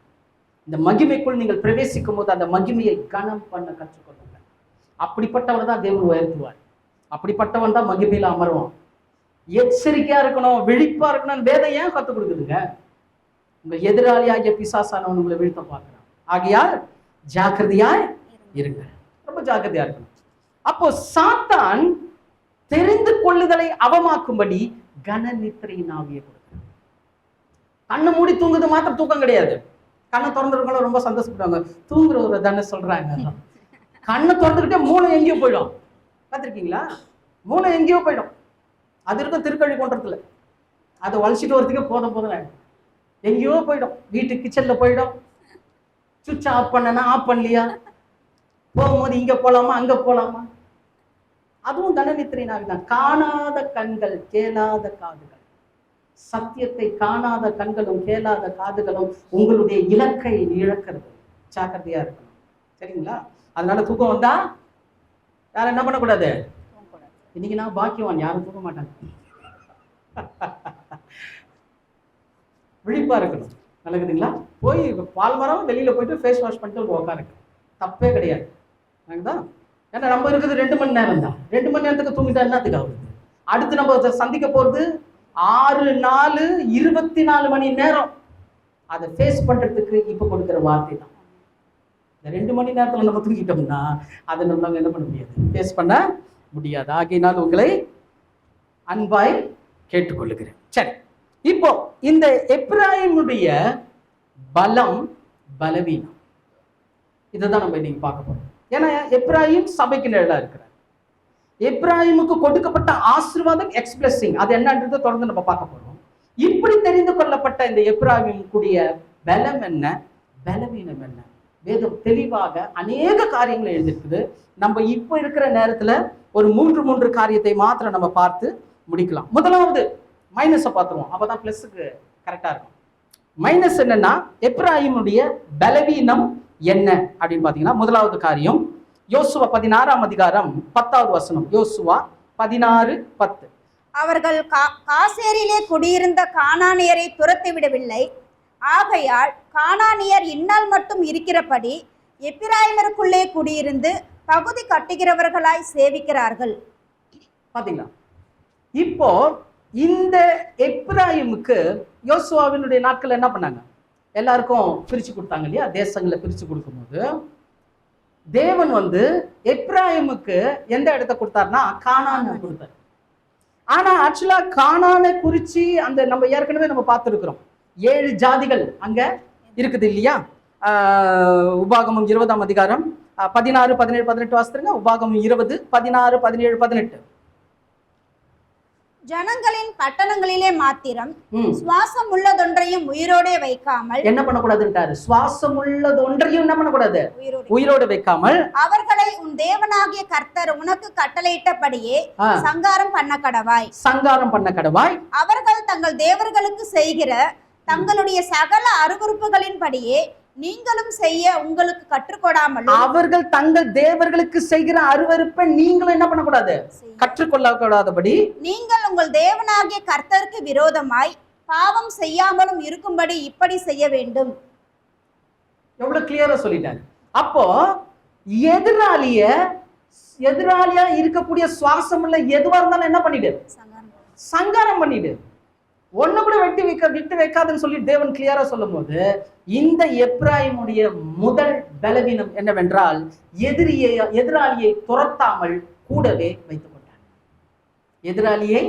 இந்த மகிமைக்குள் நீங்கள் பிரவேசிக்கும் போது அந்த மகிமையை கனம் பண்ண கற்றுக்கொள்ளுங்க. அப்படிப்பட்டவன் தான் தேவன் உயர்த்துவார். அப்படிப்பட்டவன் தான் மகிமையில அமருவான். எச்சரிக்கையா இருக்கணும், விழிப்பா இருக்கணும். வேதம் ஏன் கற்றுக் கொடுக்குதுங்க? உங்க எதிராளியாகிய பிசாசானவன் உங்களை வீழ்த்த பார்க்கிறான். ஆகையால் ஜாக்கிரதையாய் இருங்க. ரொம்ப ஜாக்கிரதையா இருக்கணும். அப்போ சாத்தான் தெரிந்து கொள்ளுதலை அவமாக்கும்படி கனநித்திரையின் ஆவியை கொடுக்கிறான். கண்ணு மூடி தூங்குது மாத்திரம் தூக்கம் கிடையாது. கண்ணை திறந்துருக்கணும் ரொம்ப சந்தோஷப்படுவாங்க. தூங்குற ஒரு தானே சொல்றாங்க. கண்ணை திறந்துக்கிட்டே மூளை எங்கேயோ போயிடும். பார்த்துருக்கீங்களா? மூளை எங்கேயோ போயிடும். அது இருக்கும் திருக்கழிக்குன்றத்துல. அதை வலிச்சிட்டு வரதுக்கே போதும் எங்கேயோ போயிடும், வீட்டு கிச்சன்ல போயிடும். சுவிட்ச் ஆஃப் பண்ணனா ஆஃப் பண்ணலையா, போகும்போது இங்க போலாமா அங்க போலாமா. அதுவும் தனநித்திரை நாவிதான். காணாத கண்கள் கேளாத காதுகள், சத்தியத்தை காணாத கண்களும் கேளாத காதுகளும் உங்களுடைய இலக்கை இழக்கிறது. ஜாக்கிரதையா இருக்கணும், சரிங்களா? அதனால தூக்கம் வந்தா யாரும் என்ன பண்ணக்கூடாது. இன்னைக்கு நான் பாக்கியவான், யாரும் தூக்க மாட்டாங்க. விழிப்பா இருக்கணும், நல்லதுங்களா? போய் பால்மரம் வெளியில போயிட்டு ஃபேஸ் வாஷ் பண்ணிட்டு உட்காருங்க, தப்பே கிடையாது. ஏன்னா நம்ம இருக்குது 2 மணி நேரம் தான். 2 மணி நேரத்துக்கு தூங்கிட்டா என்னத்துக்கு ஆகுது? அடுத்து நம்ம சந்திக்க போறது 6 நாள் 24 மணி நேரம். அதை ஃபேஸ் பண்றதுக்கு இப்ப கொடுக்குற வார்த்தை தான். இந்த 2 மணி நேரத்துல நம்ம தூங்கிட்டோம்னா அதை நம்ம என்ன பண்ண முடியாது, ஃபேஸ் பண்ண முடியாது. ஆகையினால் உங்களை அன்பாய் கேட்டுக்கொள்ளுகிறேன். சரி, இப்போ இந்த எப்பிராயிமுடைய பலம் பலவீனம் இதைதான் நம்ம இன்னைக்கு பார்க்க போறோம். ஏன்னா எப்பிராயிம் சபைக்கு நிழலா இருக்கிறார். எப்பிராயிமுக்கு கொடுக்கப்பட்ட ஆசீர்வாதம் எக்ஸ்பிரஸிங், அது என்னன்றதை தொடர்ந்து நம்ம பார்க்க போறோம். இப்படி தெரிந்து கொள்ளப்பட்ட இந்த எப்பிராயிமுடைய பலம் என்ன, பலவீனம் என்ன, வேதம் தெளிவாக அநேக காரியங்கள் எழுதிருக்குது. நம்ம இப்போ இருக்கிற நேரத்துல ஒரு 3 காரியத்தை மாத்திரம் நம்ம பார்த்து முடிக்கலாம். முதலாவது மைனஸை பார்த்துருவோம், அப்பதான் பிளஸுக்கு கரெக்டா இருக்கும். மைனஸ் என்னன்னா எப்பிராயிமுடைய பலவீனம் என்ன அப்படின்னு பாத்தீங்கன்னா, முதலாவது காரியம் யோசுவா 16ஆம் அதிகாரம் 10வது வசனம். யோசுவா 16:10. அவர்கள் காசேரிலே குடியிருந்த கானானியரை துரத்தி விடவில்லை. ஆகையால் கானானியர் இந்நாள் மட்டும் இருக்கிறபடி எப்பிராயிமருக்குள்ளே குடியிருந்து பகுதி கட்டுகிறவர்களாய் சேவிக்கிறார்கள். பாத்தீங்களா? இப்போ இந்த எப்பிராயிமுக்கு யோசுவாவினுடைய நாட்கள் என்ன பண்ணாங்க, எல்லாருக்கும் பிரிச்சு கொடுத்தாங்க இல்லையா? தேசங்களை பிரிச்சு கொடுக்கும்போது தேவன் எப்பிராயிமுக்கு எந்த இடத்த கொடுத்தாருன்னா கானானை கொடுத்தாரு. ஆனா ஆக்சுவலா கானானை குறிச்சு அந்த நம்ம ஏற்கனவே நம்ம பார்த்துருக்கிறோம். 7 ஜாதிகள் அங்க இருக்குது இல்லையா? உபாகமம் 20ஆம் அதிகாரம் 16, 17, 18 வாசித்துருங்க. உபாகமம் 20, 16, 17, 18. ஜனங்களின் பட்டணங்களிலே மாத்திரம் சுவாசம் உள்ளதொன்றையும் உயிரோட வைக்காமல் என்ன பண்ணக்கூடாதுன்றாரு? சுவாசம் உள்ளதொன்றையும் என்ன பண்ணக்கூடாது? உயிரோடு வைக்காமல் அவர்களை உன் தேவனாகிய கர்த்தர் உனக்கு கட்டளையிட்டபடியே சங்காரம் பண்ண கடவாய். சங்காரம் பண்ண கடவாய். அவர்கள் தங்கள் தேவர்களுக்கு செய்கிற தங்களுடைய சகல அருவருப்புகளின்படியே நீங்களும் செய்ய உங்களுக்கு கற்றுக்கொடாமல், அவர்கள் தங்கள் தேவர்களுக்கு செய்கிற அருவருப்பை நீங்களும் என்ன பண்ணக்கூடாது? கற்றுக்கொள்ளக்கூடாதபடி நீங்கள் உங்கள் தேவனாகிய கர்த்தருக்கு விரோதமாய் பாவம் செய்யாமலும் இருக்கும்படி இப்படி செய்ய வேண்டும். எவ்வளவு கிளியரா சொல்லிட்டாரு. அப்போ எதிராளியா இருக்கக்கூடிய சுவாசம் உள்ள எதுவா இருந்தாலும் என்ன பண்ணிடு? சங்காரம் பண்ணிடு. ஒண்ணு கூட விட்டு வைக்காதுன்னு சொல்லி தேவன் கிளியரா சொல்லும் போது, இந்த எப்பிராயிமுடைய முதல் பலவீனம் என்னவென்றால் எதிராளியை துரத்தாமல் கூடவே வைத்துக் கொண்டார். எதிராளியை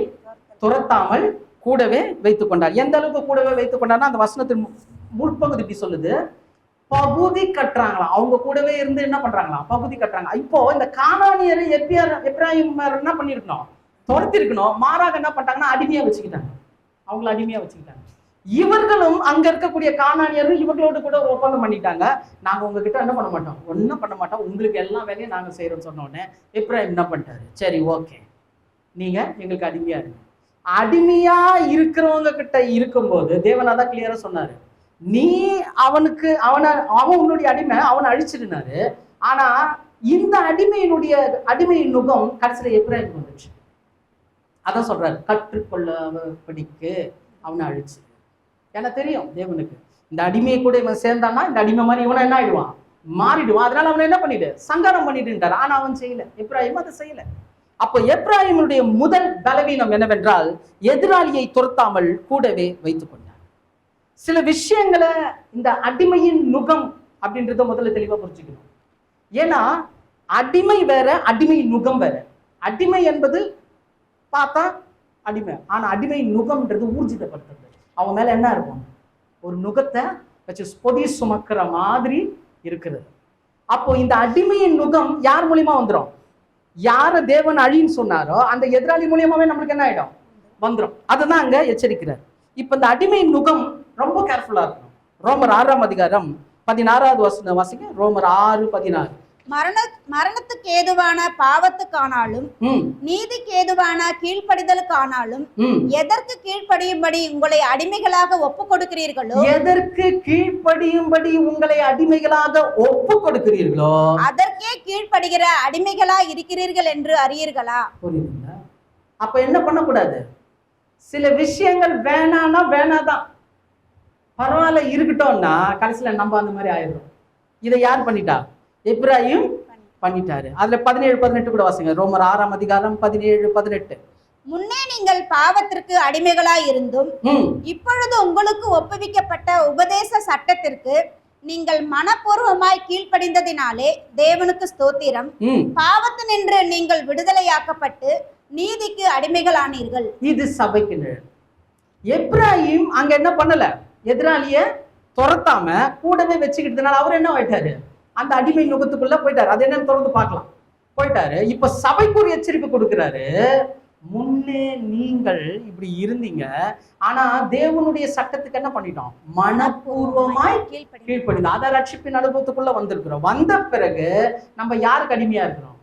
துரத்தாமல் கூடவே வைத்துக் கொண்டார். எந்த அளவுக்கு கூடவே வைத்துக் கொண்டார்னா, அந்த வசனத்தின் முற்பகுதி இப்படி சொல்லுது, பகுதி கட்டுறாங்களாம். அவங்க கூடவே இருந்து என்ன பண்றாங்களாம்? பகுதி கட்டுறாங்க. இப்போ இந்த கானானியரை எப்பிராயிம் என்ன பண்ணிருக்கணும்? துரத்தி இருக்கணும். மாறாக என்ன பண்ணிட்டாங்கன்னா அடிமையா வச்சுக்கிட்டாங்க. அவங்களை அடிமையா வச்சுக்கிட்டாங்க. இவர்களும் அங்க இருக்கக்கூடிய கானானியரும் இவங்களோடு கூட ஒப்பந்தம் பண்ணிட்டாங்க, நாங்க உங்ககிட்ட என்ன பண்ண மாட்டோம், ஒன்றும் பண்ண மாட்டோம், உங்களுக்கு எல்லா வேலையும் நாங்க செய்யறோம்னு சொன்ன உடனே எப்பிராயிம் என்ன பண்ணிட்டாரு? சரி, ஓகே, நீங்க எங்களுக்கு அடிமையா இருங்க. அடிமையா இருக்கிறவங்க கிட்ட இருக்கும்போது தேவனாதான் கிளியரா சொன்னாரு, நீ அவன் உன்னுடைய அடிமை, அவனை அழிச்சிருந்தாரு. ஆனா இந்த அடிமையின் நுகம் கடைசியில எப்பிராயிம் வந்துச்சு. அதான் சொல்றாரு, கற்றுக்கொள்ளபடிக்கு அவனை அழிச்சு. ஏன்னா தெரியும் தேவனுக்கு, இந்த அடிமையை கூட இவன் சேர்ந்தான்னா இந்த அடிமை மாதிரி இவனை என்ன ஆயிடுவான்? மாறிடுவான். அதனால அவனை என்ன பண்ணிடு? சங்காரம் பண்ணிட்டுட்டாரு. ஆனா அவன் செய்யல, எப்பிராயிம் அதை செய்யல. அப்போ எப்பிராயிமுடைய முதல் பலவீனம் என்னவென்றால் எதிராளியை துரத்தாமல் கூடவே வைத்துக் கொண்டார். சில விஷயங்களை இந்த அடிமையின் நுகம் அப்படின்றத முதல்ல தெளிவா புரிஞ்சுக்கணும். ஏன்னா அடிமை வேற, அடிமையின் நுகம் வேற. அடிமை என்பது பார்த்தா அடிமை, ஆனா அடிமையின் நுகம்ன்றது ஊர்ஜிதப்படுத்துறது. அவன் மேல என்ன இருக்கும்? ஒரு நுகத்தை வச்சு பொதி சுமக்கிற மாதிரி இருக்கிறது. அப்போ இந்த அடிமையின் நுகம் யார் மூலியமா வந்துடும்? யார தேவன் அழின்னு சொன்னாரோ அந்த எதிராளி மூலியமாவே நம்மளுக்கு என்ன ஆயிடும்? வந்துடும். அதுதான் அங்க எச்சரிக்கிறார். இப்ப இந்த அடிமை நுகம் ரொம்ப கேர்ஃபுல்லா இருக்கணும். ரோமர் 6ஆம் அதிகாரம் 16வது வசனம் வாசிங்க. ரோமர் 6:16. மரணத்துக்கு ஏதுவான பாவத்துக்கானாலும் நீதிக்கு ஏதுவான கீழ்ப்படிதலுக்கானாலும் எதற்கு கீழ்ப்படியும்படி உங்களை அடிமைகளாக ஒப்பு கொடுக்கிறீர்களோ, எதற்கு கீழ்ப்படியும்படி உங்களை அடிமைகளாக ஒப்பு கொடுக்கிறீர்களோ அதற்கே கீழ்ப்படுகிற அடிமைகளா இருக்கிறீர்கள் என்று அறியீர்களா? புரியுதுங்களா? அப்ப என்ன பண்ணக்கூடாது? சில விஷயங்கள் வேணான்னா வேணாதான், பரவாயில்ல இருக்கட்டும்னா கடைசியில நம்ம அந்த மாதிரி ஆயிடும். இதை யார் பண்ணிட்டா? எப்ராயிம் பண்ணிட்டாரு. அதுல 17-18 கூட வாசிங்க. ரோமர் 6ஆம் அதிகாரம் 17-18. முன்னே நீங்கள் பாவத்திற்கு அடிமைகளாய் இருந்தும் இப்பொழுது உங்களுக்கு ஒப்புவிக்கப்பட்ட உபதேச சட்டத்திற்கு நீங்கள் மனப்பூர்வமாய் கீழ்ப்படிந்ததினாலே தேவனுக்கு ஸ்தோத்திரம். பாவத்தினின்று நீங்கள் விடுதலையாக்கப்பட்டு நீதிக்கு அடிமைகளானீர்கள். இது சபைக்கு நிழல். எப்ராயிம் அங்க என்ன பண்ணல? எதிராளிய துரத்தாம கூடவே வச்சுக்கிட்டதுனால அவர் என்ன ஆயிட்டாரு? அந்த அடிமை நுகத்துக்குள்ள போயிட்டாரு. அது என்னன்னு தொடர்ந்து பார்க்கலாம். போயிட்டாரு. இப்ப சபைக்கு ஒரு எச்சரிப்பு கொடுக்கிறாரு. முன்னே நீங்கள் இப்படி இருந்தீங்க, ஆனா தேவனுடைய சட்டத்துக்கு என்ன பண்ணிட்டோம்? மனப்பூர்வமாய் கீழ்ப்படிந்தோம். அத ரட்சிப்பின் அனுபவத்துக்குள்ள வந்திருக்கிறோம். வந்த பிறகு நம்ம யாருக்கு அடிமையா இருக்கிறோம்?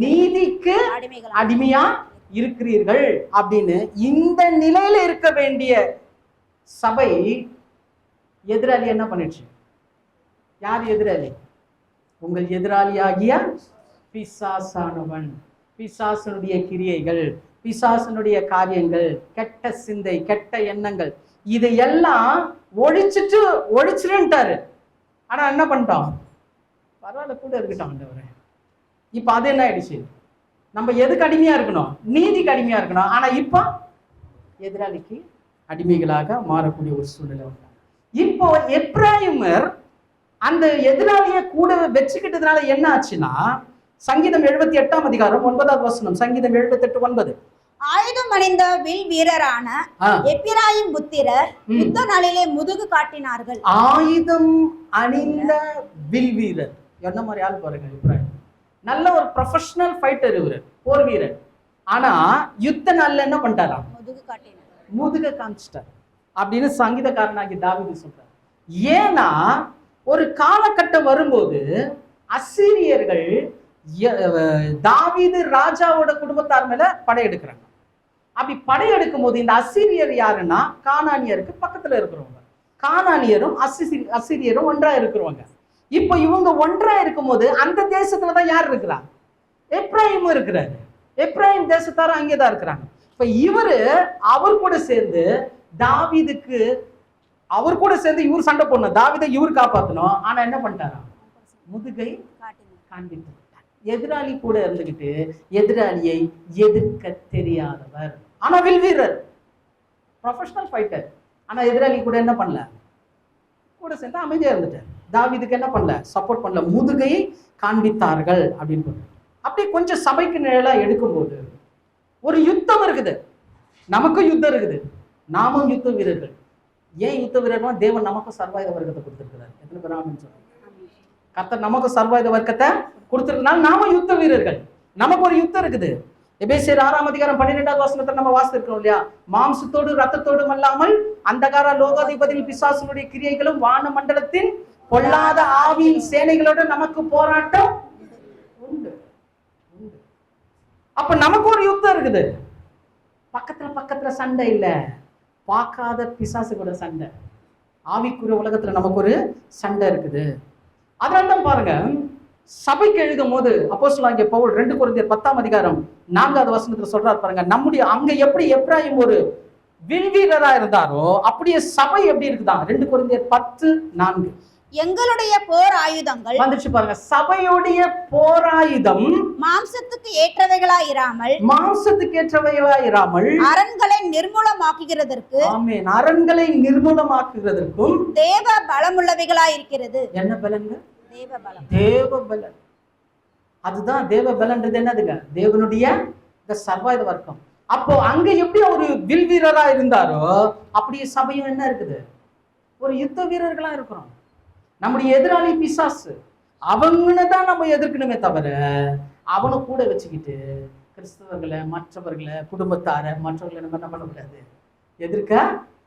நீதிக்கு அடிமையா இருக்கிறீர்கள் அப்படின்னு இந்த நிலையில இருக்க வேண்டிய சபை எதிராளி என்ன பண்ணிடுச்சு? யார் எதிராளி? உங்கள் எதிராளியாகிய பிசாசானவன், பிசாசனுடைய கிரியைகள், பிசாசனுடைய காரியங்கள், கெட்ட சிந்தை, கெட்ட எண்ணங்கள், இதையெல்லாம் ஒழிச்சிருட்டாரு. ஆனா என்ன பண்ணிட்டோம்? பரவாயில்ல, கூட இருக்கட்டும் ஆண்டவரே. இப்ப அது என்ன ஆயிடுச்சு? நம்ம எதுக்கு அடிமையா இருக்கணும்? நீதிக்கு அடிமையா இருக்கணும். ஆனா இப்ப எதிராளிக்கு அடிமைகளாக மாறக்கூடிய ஒரு சூழ்நிலை உண்டு. இப்போ எப்ராயிமர் அந்த எதிராளியை கூட வச்சுக்கிட்டதுனால என்ன ஆச்சுன்னா, சங்கீதம் 78ஆம் அதிகாரம் 9வது வசனம். சங்கீதம் 78:9. ஆயுதம் அணிந்த வில் வீரரான எப்பிராயிம் புத்திரர் யுத்த நாளிலே முதுகு காட்டினார்கள். ஆயுதம் அணிந்த வில் வீரர் என்ன மாதிரி ஆள் பாருங்க. எப்ராயிம் நல்ல ஒரு ப்ரொஃபஷனல் ஃபைட்டர், இவரு போர் வீரர். ஆனா யுத்த நாள்ல என்ன பண்ணிட்டாராம்? முதுக காமிச்சிட்டார் அப்படின்னு சங்கீதக்காரனாகி தாவீது சொல்றார். ஏன்னா ஒரு காலகட்டம் வரும்போது அசீரியர்கள் தாவீது ராஜாவோட குடும்பத்தார் மேல படையெடுக்கிறாங்க. அப்படி படையெடுக்கும் போது இந்த அசீரியர் யாருன்னா கானானியருக்கு பக்கத்துல இருக்கிறவங்க. கானானியரும் அசீரியரும் ஒன்றா இருக்கிறவங்க. இப்ப இவங்க ஒன்றா இருக்கும் போது அந்த தேசத்துலதான் யார் இருக்கிறா? எப்ராயிமும் இருக்கிறாரு. எப்ராயிம் தேசத்தாரும் அங்கேதான் இருக்கிறாங்க. இப்ப இவரு அவர் கூட சேர்ந்து தாவீதுக்கு அவர் கூட சேர்ந்து இவர் சண்டை போடணும், தாவீதை இவர் காப்பாற்றணும். ஆனா என்ன பண்ணிட்டாரா? முதுகை காண்பித்து விட்டார். எதிராளி கூட இருந்துகிட்டு எதிராளியை எதிர்க்க தெரியாதவர். ஆனா வில் வீரர், ப்ரொஃபஷனல் ஃபைட்டர். ஆனா எதிராளி கூட என்ன பண்ணல? கூட சேர்ந்து அமைதியா இருந்துட்டார். தாவீதுக்கு என்ன பண்ணல? சப்போர்ட் பண்ணல. முதுகையை காண்பித்தார்கள் அப்படின்னு. அப்படி கொஞ்சம் சபைக்கு நிழலா எடுக்கும்போது ஒரு யுத்தம் இருக்குது. நமக்கும் யுத்தம் இருக்குது. நாமும் யுத்த வீரர்கள். ஏன் யுத்த வீரர்னா தேவன் நமக்கும் சர்வாயுத வர்க்கத்தை கொடுத்திருக்கிறார். எத்தனை பேர் ஆமென் சொல்றாங்க? கர்த்தர் நமக்கு சர்வாயுத வர்க்கத்தை கொடுத்திருக்கனால நாம யுத்த வீரர்கள். நமக்கு ஒரு யுத்தம் இருக்குது. எபேசியர் 6ஆம் அதிகாரம் 12வது வசனத்தை நம்ம வாசிக்கிறோம் இல்லையா? மாம்சத்தோடு ரத்தத்தோடும் அல்லாமல் அந்தகார லோகாதிபதியில் பிசாசுடைய கிரியைகளும் வான மண்டலத்தின் பொல்லாத ஆவியின் சேனைகளோடு நமக்கு போராட்டம் உண்டு. அப்ப நமக்கு ஒரு யுத்தம் இருக்குது. பக்கத்துல சண்டை இல்ல, பார்க்காத பிசாசு கூட சண்டை. ஆவிக்குரிய உலகத்துல நமக்கு ஒரு சண்டை இருக்குது. அதனால்தான் பாருங்க, சபைக்கு எழுதும் போது அப்போஸ்தலனாகிய பவுல் 2 கொரிந்தியர் 10ஆம் அதிகாரம் 4வது வசனத்துல சொல்றாரு பாருங்க. நம்முடைய அங்க எப்படி எப்ராயிம் ஒரு வில்வீரரா இருந்தாரோ அப்படியே சபை எப்படி இருக்குதா? 2 கொரிந்தியர் 10:4. எங்களுடைய போர் ஆயுதங்கள் வந்துச்சு பாருங்க. சபையுடைய போராயுதம் மாம்சத்துக்கு ஏற்றவைகளாயிராமல் அரண்களை நிர்மூலமாக்குகிறதற்கு, ஆமென், அரண்களை நிர்மூலமாக்குகிறதற்கும் தேவ பலமுள்ளவைகளாயிருக்கிறது. என்ன பலங்க? தேவ பலம். தேவ பலன். அதுதான் தேவ பலன்றது. என்னதுங்க? தேவனுடைய இந்த சர்வாயுத வர்க்கம். அப்போ அங்க எப்படி ஒரு வில் வீரரா இருந்தாரோ அப்படியே சபையும் என்ன இருக்குது? ஒரு யுத்த வீரர்களா இருக்கிறோம். நம்முடைய எதிராளி பிசாசு, அவங்கன்னு தான் நம்ம எதிர்க்கணுமே தவிர அவனை கூட வச்சுக்கிட்டு கிறிஸ்தவர்களை, மற்றவர்களை, குடும்பத்தார, மற்றவர்களை நம்ம என்ன பண்ணக்கூடாது, எதிர்க்க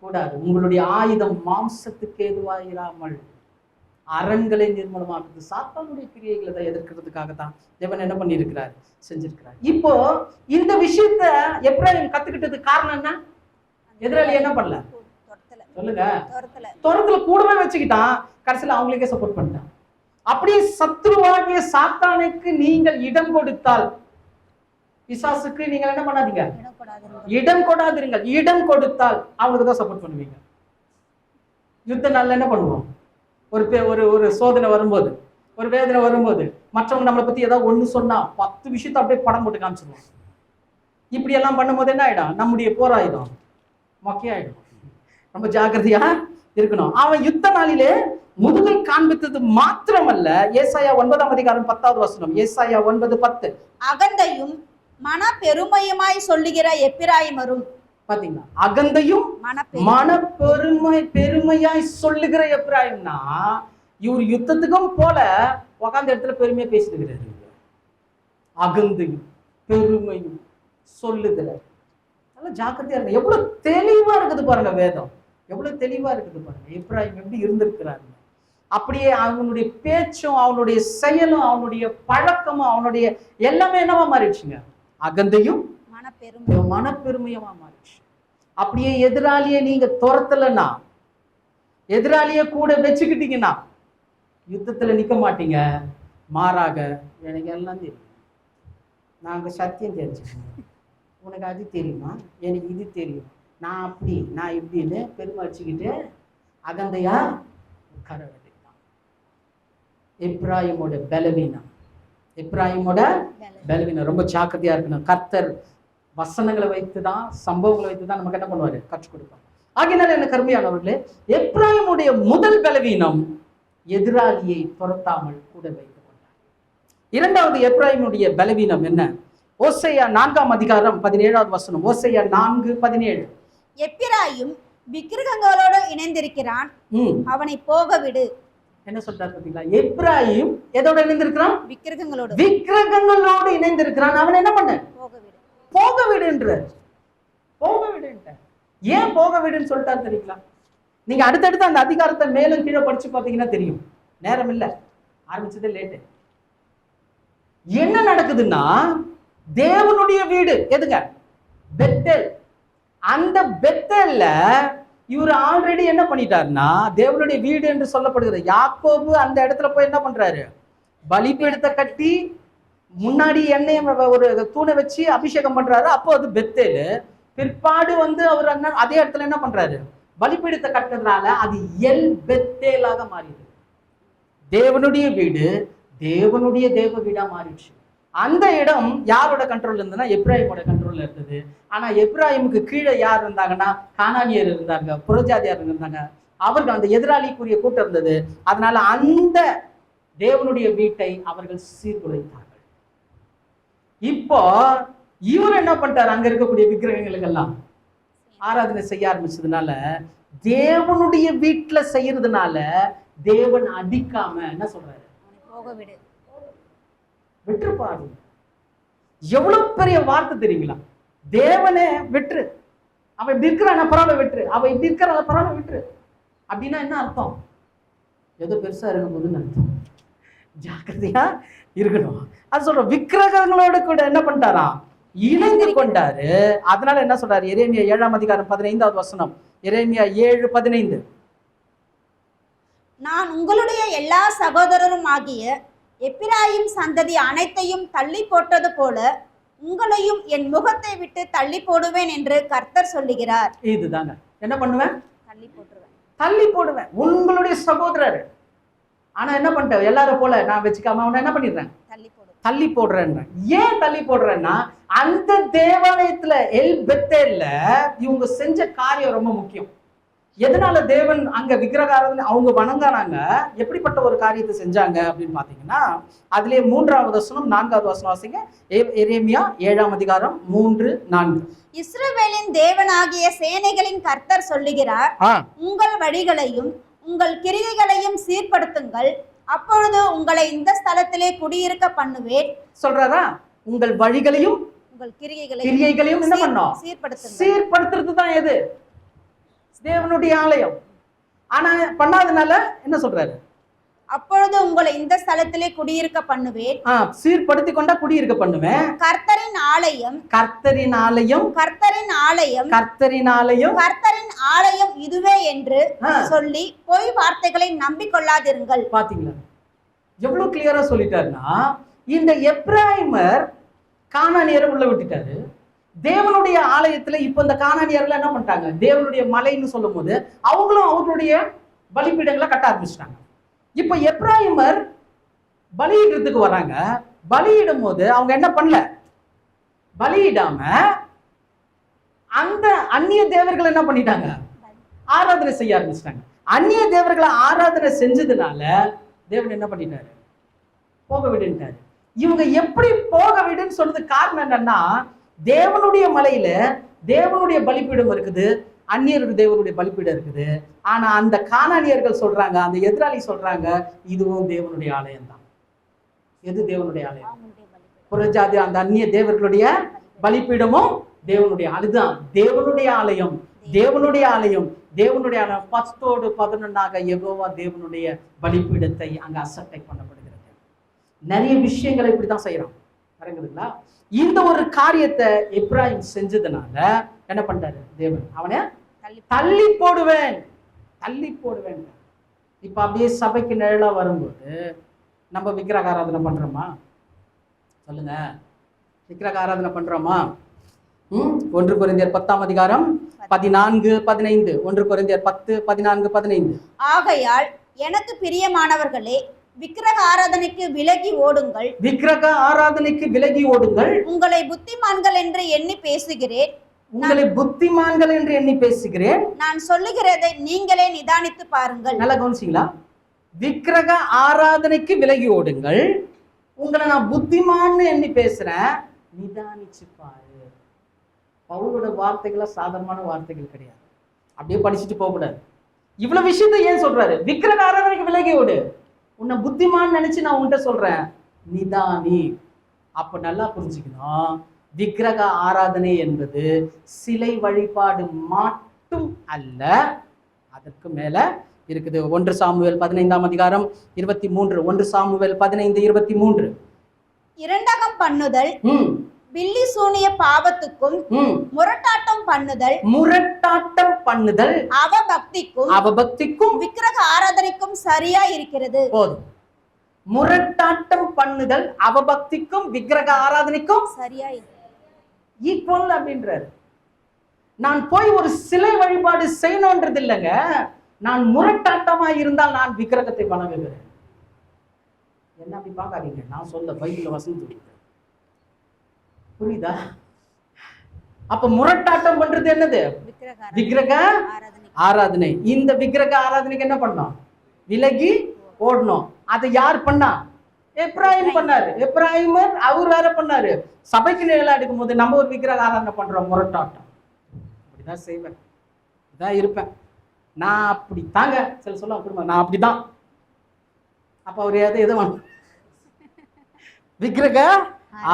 கூடாது. உங்களுடைய ஆயுதம் மாம்சத்துக்கு ஏதுவாயிராமல் அரண்களை நிர்மூலமாக்குது. சாத்தானுடைய கிரியைகளை தான் எதிர்க்கிறதுக்காக தான் தேவன் என்ன பண்ணியிருக்கிறார், செஞ்சிருக்கிறார். இப்போ இந்த விஷயத்த எப்ராயிம் கத்துக்கிட்டதுக்கு காரணம் என்ன? எதிராளி என்ன பண்ணல, சொல்லுங்க, துரத்துல கூடவே வச்சுக்கிட்டான். கடைசியில் அவங்களுக்கே சப்போர்ட் பண்ணிட்டான். அப்படியே சத்ருவாகிய சாத்தானுக்கு நீங்கள் இடம் கொடுத்தால், பிசாசுக்கு நீங்கள் என்ன பண்ணாதீங்க, இடம் கொடாதிருங்கள். இடம் கொடுத்தால் அவங்களுக்கு தான் சப்போர்ட் பண்ணுவீங்க. யுத்த நாள்ல என்ன பண்ணுவோம், ஒரு சோதனை வரும்போது, ஒரு வேதனை வரும்போது, மற்றவங்க நம்மளை பத்தி ஏதாவது ஒண்ணு சொன்னா 10 விஷயத்த அப்படியே படம் போட்டு காமிச்சிருவோம். இப்படி எல்லாம் பண்ணும்போது என்ன ஆயிடும், நம்முடைய போராயுதம் மொக்கையாயிடும். ரொம்ப ஜாக்கிரதையா இருக்கணும். அவன் யுத்த நாளிலே முதுகை காண்பித்தது மாத்திரமல்ல, ஏசாயா 9ஆம் அதிகாரம் 10வது வசனம், ஏசாயா 9:10, அகந்தையும் மன பெருமையுமாய் சொல்லுகிற எப்பிராயிமரும். பாத்தீங்களா, அகந்தையும் மன பெருமையாய் சொல்லுகிற எப்பிராயிம்னா, இவர் யுத்தத்துக்கும் போல உக்காந்த இடத்துல பெருமையா பேசிட்டு இருக்கிறாரு. அகந்தையும் பெருமையும் சொல்லுகிற, நல்லா ஜாக்கிரதையா இருக்கு. எவ்வளவு தெளிவா இருக்குது பாருங்க வேதம், எவ்வளவு தெளிவா இருக்குது பாருங்க. எப்ராயிம் எப்படி இருந்திருக்கிறாரு. அப்படியே அவனுடைய பேச்சும், அவனுடைய செயலும், அவனுடைய பழக்கமும், அவனுடைய எல்லாமே என்னவா மாறிடுச்சுங்க, அகந்தையும் மனப்பெருமையமா மாறிடுச்சு. அப்படியே எதிராளியை நீங்க துரத்தலன்னா, எதிராளிய கூட வச்சுக்கிட்டீங்கன்னா யுத்தத்துல நிக்க மாட்டீங்க. மாறாக, எனக்கு எல்லாம் தெரியும், நாங்க சத்தியம் தெரிஞ்சுக்கணும், உனக்கு அது தெரியுமா, எனக்கு இது தெரியும், நான் அப்படி நான் இப்படின்னு பெருமை வச்சுக்கிட்டு அகந்தையா உட்கார வேண்டியதுதான். எப்ராயிமோட பலவீனம், எப்ராயிமோட பலவீனம். ரொம்ப ஜாக்கிரதையா இருக்கணும். கர்த்தர் வசனங்களை வைத்துதான், சம்பவங்களை வைத்துதான் நமக்கு என்ன பண்ணுவாரு, கற்றுக் கொடுப்பார். ஆகினால என்ன கருமையானவர்களே, எப்ராயிமுடைய முதல் பலவீனம் எதிராளியை துரத்தாமல் கூட வைத்துக் கொண்டார். இரண்டாவது எப்ராயிமுடைய பலவீனம் என்ன? ஓசையா 4ஆம் அதிகாரம் 17வது வசனம், ஓசையா 4:17. எப்பிராயிம் விக்கிரகங்களோடு இணைந்திருக்கிறான், அவனை போக விடு. என்ன சொல்றாரு பாத்தீங்களா, எப்ராயிம் எதோட இணைந்திருக்கிறான், விக்கிரகங்களோடு இணைந்திருக்கிறான், அவன் என்ன பண்ண, போக விடுன்ற, போக விடுன்ற. ஏன் போக விடுன்னு சொல்லிட்டாரு தெரியுங்களா? நீங்க அடுத்தடுத்து அந்த அதிகாரத்தை மேலும் கீழே படிச்சு பார்த்தீங்கன்னா தெரியும். நேரம் இல்லை, ஆரம்பிச்சதே லேட்டு. என்ன நடக்குதுன்னா, தேவனுடைய வீடு எதுங்க, பெத்தேல். அந்த பெத்தேல்ல இவர் ஆல்ரெடி என்ன பண்ணிட்டாருன்னா, தேவனுடைய வீடு என்று சொல்லப்படுகிற யாக்கோபு அந்த இடத்துல போய் என்ன பண்றாரு, பலிபீடத்தை கட்டி முன்னாடி எண்ணெயை ஒரு தூணை வச்சு அபிஷேகம் பண்றாரு. அப்போ அது பெத்தேலு. பிற்பாடு அவர் அதே இடத்துல என்ன பண்றாரு, பலிபீடத்தை கட்டுறதுனால அது எல் பெத்தேலாக மாறிடுது. தேவனுடைய வீடு தேவனுடைய தேவ வீடா மாறிடுச்சு. அந்த இடம் யாரோட கண்ட்ரோல் இருந்ததுன்னா, எப்ராயிமோட கண்ட்ரோல்ல இருந்தது. ஆனா எப்ராயிமுக்கு கீழே யார் இருந்தாங்கன்னா, கானானியர் இருந்தாங்க, புறஜாதியார் இருந்தாங்க. அவர்கள் அந்த எதிராளிக்குரிய கூட்டம் இருந்தது. அதனால அந்த தேவனுடைய வீட்டை அவர்கள் சீர்குலைத்தார்கள். இப்போ இவர் என்ன பண்ணிட்டார், அங்க இருக்கக்கூடிய விக்கிரகங்களுக்கெல்லாம் ஆராதனை செய்ய ஆரம்பிச்சதுனால, தேவனுடைய வீட்டுல செய்யறதுனால தேவன் அடிக்காம என்ன சொல்றாரு, விட்டுருப்பாரு. எவ்வளவு பெரிய வார்த்தை தெரியுங்களா, தேவனே விட்டுரு, அவன் இப்படி இருக்கிறான பரவாயில்ல விட்டுரு, அவன் இப்படி இருக்கிறான பரவாயில்ல விட்டுரு. அப்படின்னா என்ன அர்த்தம், ஏதோ பெருசா இருக்கும் போதுன்னு அர்த்தம். ஜாக்கிரதையா இருக்கணும். அது சொல்றோம், விக்கிரகங்களோட கூட என்ன பண்ணிட்டாராம், இணைந்து கொண்டாரு. அதனால என்ன சொல்றாரு, எரேமியா 7ஆம் அதிகாரம் 15வது வசனம், எரேமியா 7:15. நான் உங்களுடைய எல்லா சகோதரரும் ஆகிய எப்பிராயிம் சந்ததி அனைத்தையும் தள்ளி போட்டது போல உங்களையும் என் முகத்தை விட்டு தள்ளி போடுவேன் என்று கர்த்தர் சொல்லுகிறார். இதுதாங்க, என்ன பண்ணுவேன், தள்ளி போட்டுருவேன், தள்ளி போடுவேன் உங்களுடைய சகோதரர். ஆனா என்ன பண்ணிட்டேன், எல்லாரும் போல நான் வச்சுக்காம அவனை என்ன பண்ணிடுறேன், தள்ளி போடுறேன். ஏன் தள்ளி போடுறேன்னா, அந்த தேவாலயத்துல எல் பெத்தேல்ல இவங்க செஞ்ச காரியம் ரொம்ப முக்கியம். எதனால தேவன் அங்க விக்கிரகாரத்துல அவங்க வணங்கானாங்க, எப்படிப்பட்ட ஒரு காரியத்தை செஞ்சாங்க அப்படின்னு பாத்தீங்கன்னா, அதுலயே 3வது வசனம் 4வது வசனம் வாசிங்க. எரேமியா 7ஆம் அதிகாரம் 3-4. இஸ்ரவேலின் தேவனாகிய சேனைகளின் கர்த்தர் சொல்லுகிறார், உங்கள் வழிகளையும் உங்கள் கிரியைகளையும் சீர்படுத்துங்கள், அப்பொழுது உங்களை இந்த ஸ்தலத்திலே குடியிருக்க பண்ணுவேன். சொல்றாரா, உங்கள் வழிகளையும் உங்கள் கிரியைகளையும் என்ன பண்ணோம்? சீர்படுத்துறது தான் எது? தேவனுடைய ஆலயம். ஆனா பண்ணாதனால என்ன சொல்றாரு? அப்பொழுது உங்களை இந்த ஸ்தலத்திலே குடியிருக்க பண்ணுவேன். சீர்படுத்தி கொண்டா குடியிருக்க பண்ணுவேன். கர்த்தரின் ஆலயம், கர்த்தரின் ஆலயம், கர்த்தரின் ஆலயம், கர்த்தரின் ஆலயம், கர்த்தரின் ஆலயம் இதுவே என்று சொல்லி பொய் வார்த்தைகளை நம்பிக்கொள்ளாதிருங்கள். பாத்தீங்களா எவ்வளவு கிளியரா சொல்லிட்டாருன்னா, இந்த எப்ராயிமர் கானானியரை உள்ள விட்டுட்டாரு. தேவனுடைய ஆலயத்துல இப்ப இந்த கானானியர்கள் என்ன பண்ணிட்டாங்க? தேவனுடைய மலைன்னு சொல்லும் போது அவங்களும் அவர்களுடைய பலிபீடங்களை கட்ட ஆரம்பிச்சிட்டாங்க. இப்ப எப்ராயிமர் பலியிடுறதுக்கு வராங்க. பலியிடும் போது அவங்க என்ன பண்ணல? பலியிடாம அந்த அந்நிய தேவர்கள் என்ன பண்ணிட்டாங்க? ஆராதனை செய்ய ஆரம்பிச்சிட்டாங்க. அந்நிய தேவர்களை ஆராதனை செஞ்சதுனால தேவன் என்ன பண்ணிட்டாரு? போக விடுன்ட்டாரு. இவங்க எப்படி போக விடுன்னு சொல்றது காரணம் என்னன்னா, தேவனுடைய மலையில தேவனுடைய பலிபீடம் இருக்குது, அந்நியருக்கு தேவனுடைய பலிபீடம் இருக்குது. ஆனா அந்த கானானியர்கள் சொல்றாங்க, அந்த எதிராளி சொல்றாங்க, இதுவும் தேவனுடைய ஆலயம் தான். எது தேவனுடைய ஆலயம்? புறஜாதி அந்த அந்நிய தேவர்களுடைய பலிபீடமும் தேவனுடைய, அதுதான் தேவனுடைய ஆலயம். தேவனுடைய ஆலயம், தேவனுடைய ஆலயம் 10-11 யெகோவா தேவனுடைய பலிபீடத்தை அங்க அசட்டை பண்ணப்படுகிறது. நிறைய விஷயங்களை இப்படிதான் செய்யறான். பாருங்களா, இந்த ஒரு காரியத்தை எப்ராயிம் செஞ்சதுனால என்ன பண்றாரு தேவன்? அவனை தள்ளி போடுவேன், தள்ளி போடுவேன். இப்ப அப்படியே சபைக்கு நிழலா வரும்போது நம்ம விக்கிரக ஆராதனை பண்றோமா? சொல்லுங்க, விக்கிரக ஆராதனை பண்றோமா? 1 கொரிந்தியர் 10:14-15. 1 கொரிந்தியர் 10:14-15. ஆகையால் எனக்கு பிரியமானவர்களே, விக்கிரக ஆராதனைக்கு விலகி ஓடுங்கள். விக்கிரக ஆராதனைக்கு விலகி ஓடுங்கள். உங்களை புத்திமான்கள் என்று எண்ணி பேசுகிறேன். உங்களை புத்திமான்கள் என்று எண்ணி பேசுகிறேன். நான் சொல்லுகிறதை நீங்களே நிதானித்து பாருங்கள். நல்லா கவனிச்சீங்களா? விக்கிரக ஆராதனைக்கு விலகி ஓடுங்கள். உங்களை நான் புத்திமான்னு எண்ணி பேசுறேன், நிதானிச்சு பாரு. பவுலோட வார்த்தைகள சாதாரணமான வார்த்தைகள் கிடையாது. அப்படியே படிச்சுட்டு போக கூடாது. இவ்வளவு விஷயத்தை ஏன் சொல்றாரு? விக்கிரக ஆராதனைக்கு விலகி ஓடு. உன்னை புத்திமான்னு நினைச்சு நான் உன்கிட்ட சொல்றேன், நிதானி. அப்ப நல்லா புரிஞ்சுக்கணும், விக்கிரக ஆராதனை என்பது சிலை வழிபாடு மட்டும் அல்ல, அதற்கு மேல இருக்குது. 1 சாமுவேல் 15:23. 1 சாமுவேல் 15:23. இரண்டகம் பண்ணுதல், பில்லி சூனிய பாவத்துக்கும் முரட்டாட்டம் பண்ணுதல் அவபக்திக்கும் விக்கிரக ஆராதனைக்கும் சரியா இருக்கிறது. போதும். முரட்டாட்டம் பண்ணுதல் அவபக்திக்கும் விக்கிரக ஆராதனைக்கும் சரியா ஈக்குவல் அப்படின்றாரு. நான் போய் ஒரு சிலை வழிபாடு செய்யணும்ன்றது இல்லைங்க. நான் முரட்டாட்டமா இருந்தால் நான் விக்கிரகத்தை வணங்குகிறேன். என்ன அப்படி பார்க்காதீங்க, நான் சொல்ல பைபிள்ல வசனம் புரியுதா? அப்ப முரட்டாட்டம் பண்றது என்னது? விக்கிரக ஆராதனை. இந்த விக்கிரக ஆராதனைக்கு என்ன பண்ணோம்? விலகி ஓடணும். அதை யார் பண்ணா? எப்ராயிம் பண்ணாரு. எப்ராயிமர் அவர் வேற பண்ணாரு. சபைக்கு நிழலா எடுக்கும் போது நம்ம ஒரு விக்கிரக ஆராதனை பண்றோம், முரட்டாட்டம். அப்படிதான் செய்வேன், இதான் இருப்பேன், நான் அப்படி தாங்க சில சொல்ல குடும்பம், நான் அப்படிதான். அப்ப அவர் எதோ விக்கிரக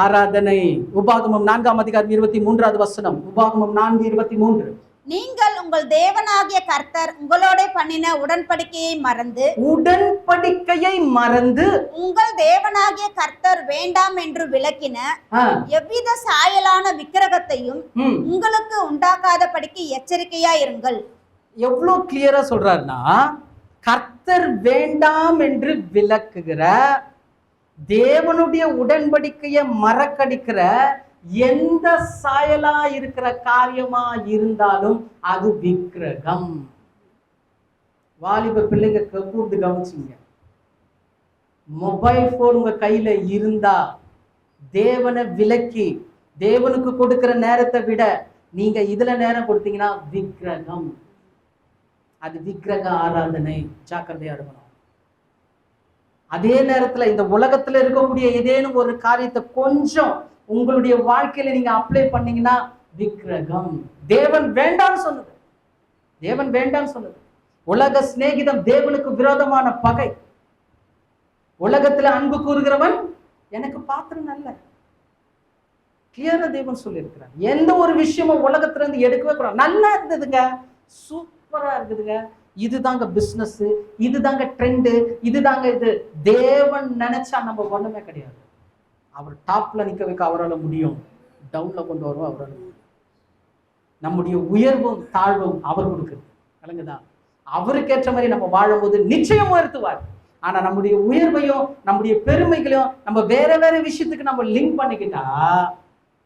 ஆராதனை. உபாகமம் 4:23. உபாகமம் 4:23. நீங்கள் உங்கள் தேவனாகிய கர்த்தர் உங்களோட பண்ணின உடன்படிக்கையை மறந்து உங்கள் தேவனாகிய கர்த்தர் வேண்டாம் என்று விலக்கின எவ்வித சாயலான விக்கிரகத்தையும் உங்களுக்கு உண்டாக்காதபடிக்கு எச்சரிக்கையா இருங்கள். எவ்வளவு கிளியரா சொல்றாருன்னா, கர்த்தர் வேண்டாம் என்று விலக்குகிற, தேவனுடைய உடன்படிக்கையை மறக்கடிக்கிற எந்த சாயலா இருக்கிற காரியமா இருந்தாலும் அது விக்கிரகம். வாலிப பிள்ளைங்க கூர்ந்து கவனிச்சிங்க. மொபைல் போன் உங்க கையில இருந்தா தேவனை விலக்கி தேவனுக்கு கொடுக்கிற நேரத்தை விட நீங்க இதுல நேரம் கொடுத்தீங்கன்னா விக்கிரகம். அது விக்கிரக ஆராதனை. ஜாக்கிரதையா இருக்கணும். அதே நேரத்துல இந்த உலகத்துல இருக்கக்கூடிய ஏதேனும் ஒரு காரியத்தை கொஞ்சம் உங்களுடைய வாழ்க்கையில நீங்க அப்ளை பண்ணீங்கன்னா விக்கிரகம். தேவன் வேண்டாம்னு சொன்னது, தேவன் வேண்டாம்னு சொன்னது. உலக சிநேகிதம் தேவனுக்கு விரோதமான பகை. உலகத்துல அன்பு கூறுகிறவன் எனக்கு பாத்திரம் அல்ல. கிளியரா தேவன் சொல்லியிருக்கிறார். எந்த ஒரு விஷயமும் உலகத்துல இருந்து எடுக்கவே கூடாது. நல்லா இருந்ததுங்க, சூப்பரா இருக்குதுங்க, இதுதாங்க பிசினஸ், இதுதாங்க ட்ரெண்டு, இதுதாங்க இது. தேவன் நினைச்சா நம்ம ஒண்ணுமே கிடையாது. அவர் டாப்ல நிக்க வைக்க அவரால் முடியும், டவுன்ல கொண்டு வருவோம் அவரால் முடியும். நம்முடைய உயர்வும் தாழ்வும் அவர் கொடுக்குது, விளங்குதா? அவருக்கேற்ற மாதிரி நம்ம வாழும்போது நிச்சயம் உயர்த்துவார். ஆனா நம்முடைய உயர்வையும் நம்முடைய பெருமைகளையும் நம்ம வேற வேற விஷயத்துக்கு நம்ம லிங்க் பண்ணிக்கிட்டா,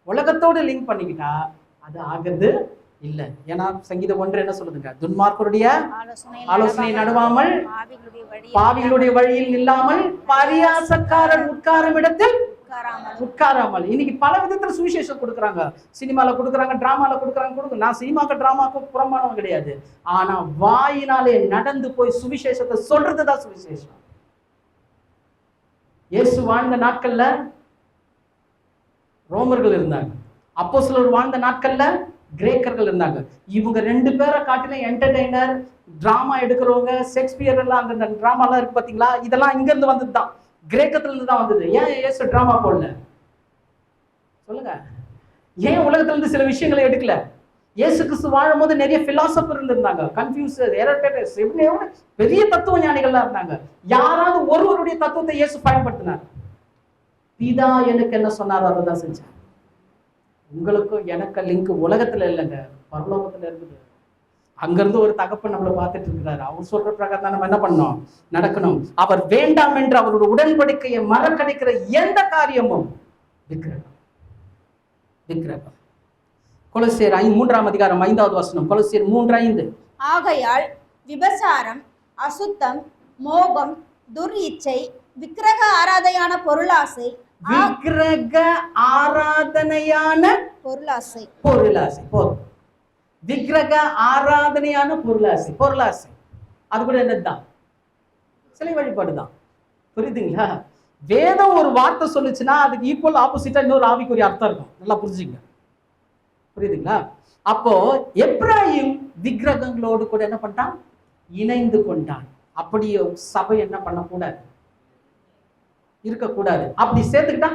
உலகத்தோடு லிங்க் பண்ணிக்கிட்டா அது ஆகுது இல்ல. ஏன்னா சங்கீதம் 1 என்ன சொல்லுதுங்க? துன்மார்க்கருடைய ஆலோசனை நடுவாமல், பாவிகளுடைய வழியில் இல்லாமல், பரியாசக்காரன் உட்காரும் இடத்தில் உட்காராமல். இன்னைக்கு பல விதத்துல சுவிசேஷம் கொடுக்குறாங்க. சினிமால கொடுக்குறாங்க, டிராமால கொடுக்குறாங்க. நான் சினிமாக்கு டிராமாக்கு புறம்பானவன் கிடையாது. ஆனா வாயினாலே நடந்து போய் சுவிசேஷத்தை சொல்றதுதான் சுவிசேஷம். இயேசு வாழ்ந்த நாட்கள்ல ரோமர்கள் இருந்தாங்க, அப்போஸ்தலர் வாழ்ந்த நாட்கள்ல கிரேக்கர்கள் இருந்தாங்க. இவங்க 2 பேரை காட்டிலும் என்டர்டெய்னர், டிராமா எடுக்கிறவங்க, ஷேக்ஸ்பியர் எல்லாம் அந்த டிராமா எல்லாம் இருக்கு பாத்தீங்களா, இதெல்லாம் இங்க இருந்து வந்தது தான், கிரேக்கத்துல இருந்து தான் வந்தது. ஏன் இயேசு டிராமா போடல சொல்லுங்க? ஏன் உலகத்துல இருந்து சில விஷயங்களை எடுக்கல? இயேசு கிறிஸ்து வாழும் போது நிறைய பிலாசபர் இருந்திருந்தாங்க, கன்ஃபியூசர், எரட்டேட்டர்ஸ், பெரிய தத்துவ ஞானிகள்லாம் இருந்தாங்க. யாராவது ஒருவருடைய தத்துவத்தை இயேசு பயன்படுத்தினார்? பிதா எனக்கு என்ன சொன்னாரோ அதை தான் செஞ்சார். உங்களுக்கும் எனக்கு லிங்க் உலகத்துல இல்லைங்க, பரலோகத்துல இருக்குது. அங்கிருந்து ஒரு தகப்பன் நம்மளை பார்த்துட்டு இருக்கிறாரு. அவர் சொல்ற பிரகாரம் தான் நம்ம என்ன பண்ணணும், நடக்கணும். அவர் வேண்டாம் என்று அவருடைய உடன்படிக்கையை மறக்கடிக்கிற எந்த காரியமும் விக்கிரகம். கொலோசியர் 3:5 கொலோசியர் 3:5. ஆகையால் விபசாரம், அசுத்தம், மோகம், துர்இச்சை, விக்கிரக ஆராதனையான பொருளாசை, விக்கிரக ஆராதனையான பொருளாசை விக்கிரக ஆராதனையான பொருளாசை அது கூட என்னதுதான்? சிலை வழிபாடுதான். புரியுதுங்களா? வேதம் ஒரு வார்த்தை சொல்லுச்சுன்னா அதுக்கு ஈக்குவல் ஆப்போசிட்டா இன்னொரு ஆவிக்குரிய அர்த்தம் இருக்கும். நல்லா புரிஞ்சுங்க, புரியுதுங்களா? அப்போ எப்ராயிம் விக்கிரகங்களோடு கூட என்ன பண்ணிட்டான்? இணைந்து கொண்டான். அப்படியே சபை என்ன பண்ணக்கூடாது, இருக்கக்கூடாது. அப்படி சேர்த்துக்கிட்டா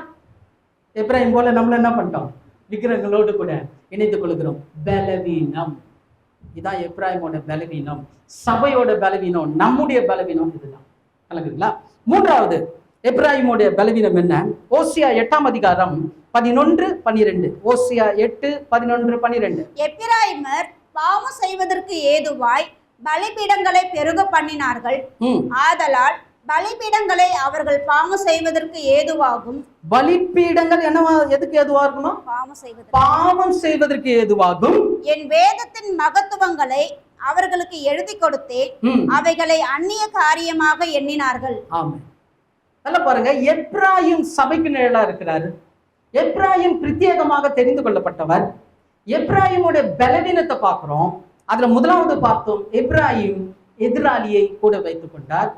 எப்ராயிம் போல நம்மள என்ன பண்ணிட்டோம்? விக்கிரகங்களோடு கூட இணைந்து கொள்கிறோம். பலவீனம். இதான் எப்ராயிமோட பலவீனம், சபையோட பலவீனம், நம்முடைய பலவீனம். இதுதான். கலங்குங்களா? 3வது எப்ராயிமோட பலவீனம் என்ன? ஓசியா 8:11-12. ஓசியா 8:11-12. எப்பிராயிமர் பாவம் செய்வதற்கு ஏதுவாய் பலிபீடங்களை பெருக பண்ணினார்கள். ஆதலால் பலிபீடங்களை அவர்கள் பாவம் செய்வதற்கு ஏதுவாகும். பலிபீடங்கள் என்னவா, எதுக்கு ஏதுவா இருக்கணும்? பாவம் செய்வதற்கு ஏதுவாகும். என் வேதத்தின் மகத்துவங்களை அவர்களுக்கு எழுதி கொடுத்தேன், அவைகளை அந்நிய காரியமாக எண்ணினார்கள். ஆமா, நல்லா பாருங்க. எப்ராயிம் சபைக்கு நிழலா இருக்கிறாரு. எப்ராயிம் பிரத்யேகமாக தெரிந்து கொள்ளப்பட்டவர். எப்ராயிமோட பலவீனத்தை பார்க்கிறோம். அதுல முதலாவது பார்த்தோம், எப்ராயிம் எதிராளியை கூட வைத்துக் கொண்டார்.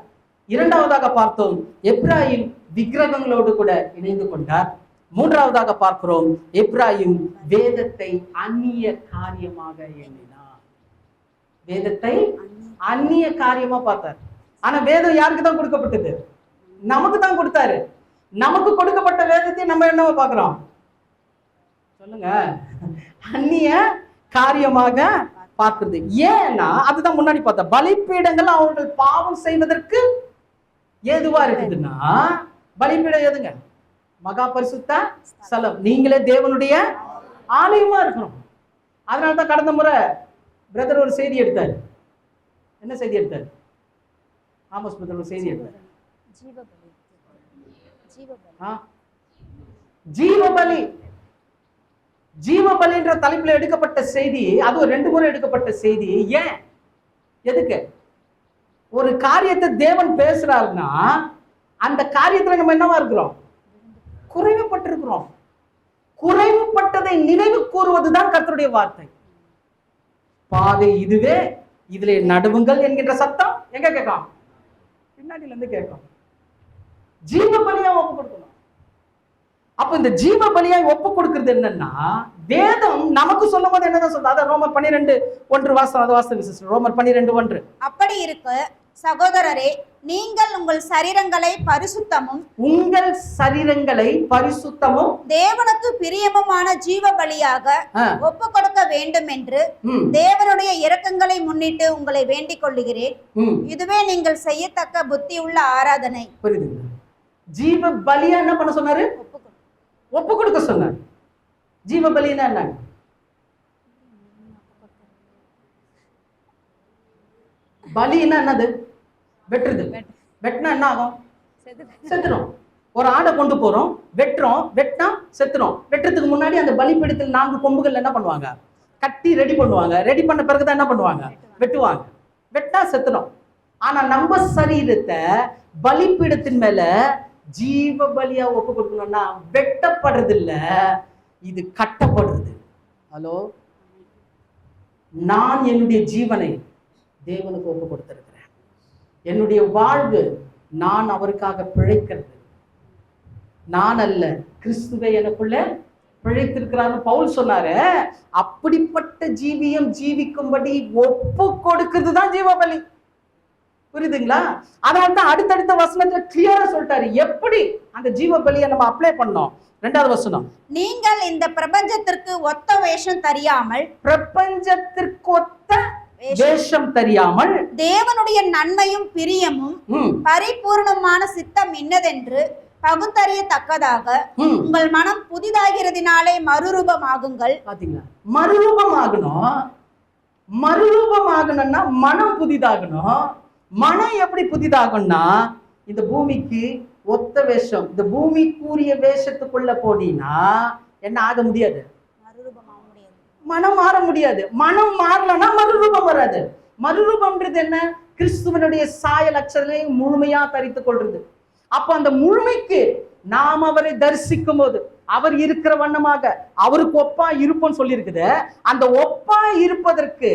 2வதாக பார்த்தோம், எப்ராயிம் விக்கிரகங்களோடு கூட இணைந்து கொண்டார். 3வதாக பார்க்கிறோம், எப்ராயிம் வேதத்தை அந்நிய காரியமாக எண்ணினார். வேதத்தை அந்நிய காரியமா பார்த்தார். ஆனா வேதம் யாருக்கு தான் கொடுக்கப்பட்டது? நமக்கு தான் கொடுத்தாரு. நமக்கு கொடுக்கப்பட்ட வேதத்தை நம்ம என்னவா பார்க்கிறோம் சொல்லுங்க? அந்நிய காரியமாக பார்க்கிறது. ஏன்னா அதுதான் முன்னாடி பார்த்தா, பலிபீடங்கள் அவர்கள் பாவம் செய்வதற்கு ஏதுவா இருக்குதுன்னா, பலிபீடம் எதுங்க? மகா பரிசுத்த ஸ்தலம். நீங்களே தேவனுடைய ஆலயமா இருக்கணும். அதனாலதான் கடந்த முறை பிரதர் ஒரு செய்தி எடுத்தாரு. என்ன செய்தி எடுத்தாரு? ஆமோஸ் பிரதர் ஒரு செய்தி எடுத்தாரு. ஜீவபலி. ஜீவபலின்ற தலைப்புல எடுக்கப்பட்ட செய்தி, அது 2 முறை எடுக்கப்பட்ட செய்தி. ஏன், எதுக்கு? ஒரு காரியத்தை தேவன் பேசுறாருன்னா அந்த காரியத்துல நம்ம என்னவா இருக்கிறோம்? குறைவுபட்டிருக்கிறோம். குறைவுபட்டதை நினைவு கூறுவதுதான் கர்த்தருடைய வார்த்தை. பாதை இதுவே, இதுல நடுவுங்கள் என்கின்ற சத்தம் எங்க கேட்கும்? பின்னாடில இருந்து கேட்கும். ஜீவ பலியா ஒப்பு கொடுக்கணும். அப்ப இந்த ஜீவ பலியாய் ஒப்பு கொடுக்கிறது என்னன்னா, வேதம் நமக்கு சொல்லும் போது என்னதான் சொல்றது? அதான் ரோமர் 12:1 வாசம். அது வாசம் சிஸ்டர். ரோமர் 12:1. அப்படி இருக்க சகோதரரே, நீங்கள் உங்கள் சரீரங்களை பரிசுத்தமும் தேவனுக்கு பிரியமுமான ஜீவ பலியாக ஒப்பு கொடுக்க வேண்டும் என்று தேவனுடைய இரக்கங்களை முன்னிட்டு உங்களை வேண்டிக் கொள்ளுகிறேன். இதுவே நீங்கள் செய்யத்தக்க புத்தி உள்ள ஆராதனை. புரியுதுங்க? ஜீவ பலியா என்ன பண்ண சொன்னாரு? ஒப்பு கொடுக்க சொன்னார். ஜீவ பலினா என்ன? பலின்னா என்னது? வெட்டுறது. வெட்டினா என்ன ஆகும்? செத்துரும். ஒரு ஆடை கொண்டு போறோம், வெட்டுறோம், வெட்டினா செத்துரும். வெட்டுறதுக்கு முன்னாடி அந்த பலிபீடத்தில் 4 கொம்புகள் என்ன பண்ணுவாங்க? கட்டி ரெடி பண்ணுவாங்க. ரெடி பண்ண பிறகுதான் என்ன பண்ணுவாங்க? வெட்டுவாங்க. வெட்டா செத்துரும். ஆனா நம்ம சரீரத்தை பலிபீடத்தின் மேல ஜீவ பலியா ஒப்பு கொடுக்கணும்னா வெட்டப்படுறது இல்ல, இது கட்டப்படுறது. ஹலோ, நான் என்னுடைய ஜீவனை தேவனுக்கு ஒப்பு கொடுத்திருக்கிறேன். என்னுடைய வாழ்வு நான் அவருக்காக பிழைக்கிறது. நான் அல்ல, கிறிஸ்துவை எனக்குள்ள பிழைத்திருக்கிறார் பவுல் சொன்னாரு. அப்படிப்பட்ட ஜீவியம் ஜீவிக்கும்படி ஒப்பு கொடுக்கிறது தான் ஜீவ பலி. புரியுதுங்களா? அதனால தான் அடுத்தடுத்த வசனத்துல கிளியரா சொல்லிட்டாரு எப்படி அந்த ஜீவ பலியை நம்ம அப்ளை பண்ணோம். 2வது வசனம், நீங்கள் இந்த பிரபஞ்சத்திற்கு ஒத்த வேஷம் தெரியாமல் தேவனுடைய நன்மையும் பிரியமும் பரிபூர்ணமான சித்தம் இன்னதென்று பகுத்தறியத்தக்கதாக உங்கள் மனம் புதிதாகிறதினாலே மறுரூபமாகுங்கள். பாத்தீங்களா? மறுரூபமாகணும்னா மனம் புதிதாகணும். மனம் எப்படி புதிதாகும்னா, இந்த பூமிக்கு ஒத்த வேஷம், இந்த பூமிக்குரிய வேஷத்துக்குள்ள போனீங்கன்னா என்ன ஆக முடியாது? மனம் மாற முடியாது. மனம் மாறலன்னா மறுரூபம் வராது. மறுரூபம்ன்றது என்ன? கிறிஸ்துவனுடைய சாயல் அச்சலை முழுமையா தரித்துக் கொள்றது. அப்ப அந்த முழுமைக்கு நாம் அவரை தரிசிக்கும் போது அவர் இருக்கிற வண்ணமாக அவருக்கு ஒப்பா இருப்போம்னு சொல்லி இருக்குது. அந்த ஒப்பா இருப்பதற்கு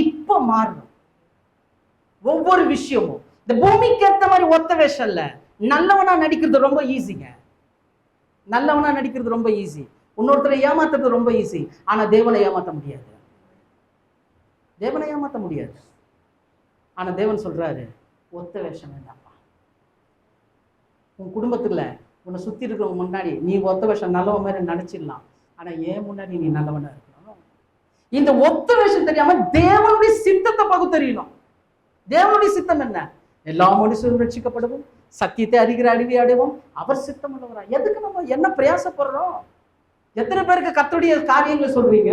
இப்ப மாறணும். ஒவ்வொரு விஷயமும் இந்த பூமிக்கு ஏற்ற மாதிரி ஒத்த வேஷம் இல்ல. நல்லவனா நடிக்கிறது ரொம்ப ஈஸிங்க. நல்லவனா நடிக்கிறது ரொம்ப ஈஸி. இன்னொருத்தரை ஏமாத்துறது ரொம்ப ஈஸி. ஆனா தேவனை ஏமாத்த முடியாது. தேவனை ஏமாத்த முடியாது. ஆனா தேவன் சொல்றாரு, ஒத்த வேஷம் வேண்டாம்ப்பா. உன் குடும்பத்துல உன்னை சுத்தி இருக்கிறவங்க முன்னாடி நீ ஒத்த வேஷம் நல்லவன் மாதிரி நடிச்சிடலாம். ஆனா ஏன் முன்னாடி நீ நல்லவனா இருக்கணும். இந்த ஒத்த வேஷம் தெரியாம தேவனுடைய சித்தத்தை பகுத்தறியணும். தேவனுடைய சித்தம் என்ன? எல்லா மனுஷரும் ரட்சிக்கப்படவும் சத்தியத்தை அறிகிற அறிவை அடைவோம் அவர் சித்தம் உள்ளவரா. எதுக்கு நம்ம என்ன பிரயாசப்படுறோம்? எத்தனை பேருக்கு கர்த்தருடைய காரியங்களை சொல்றீங்க?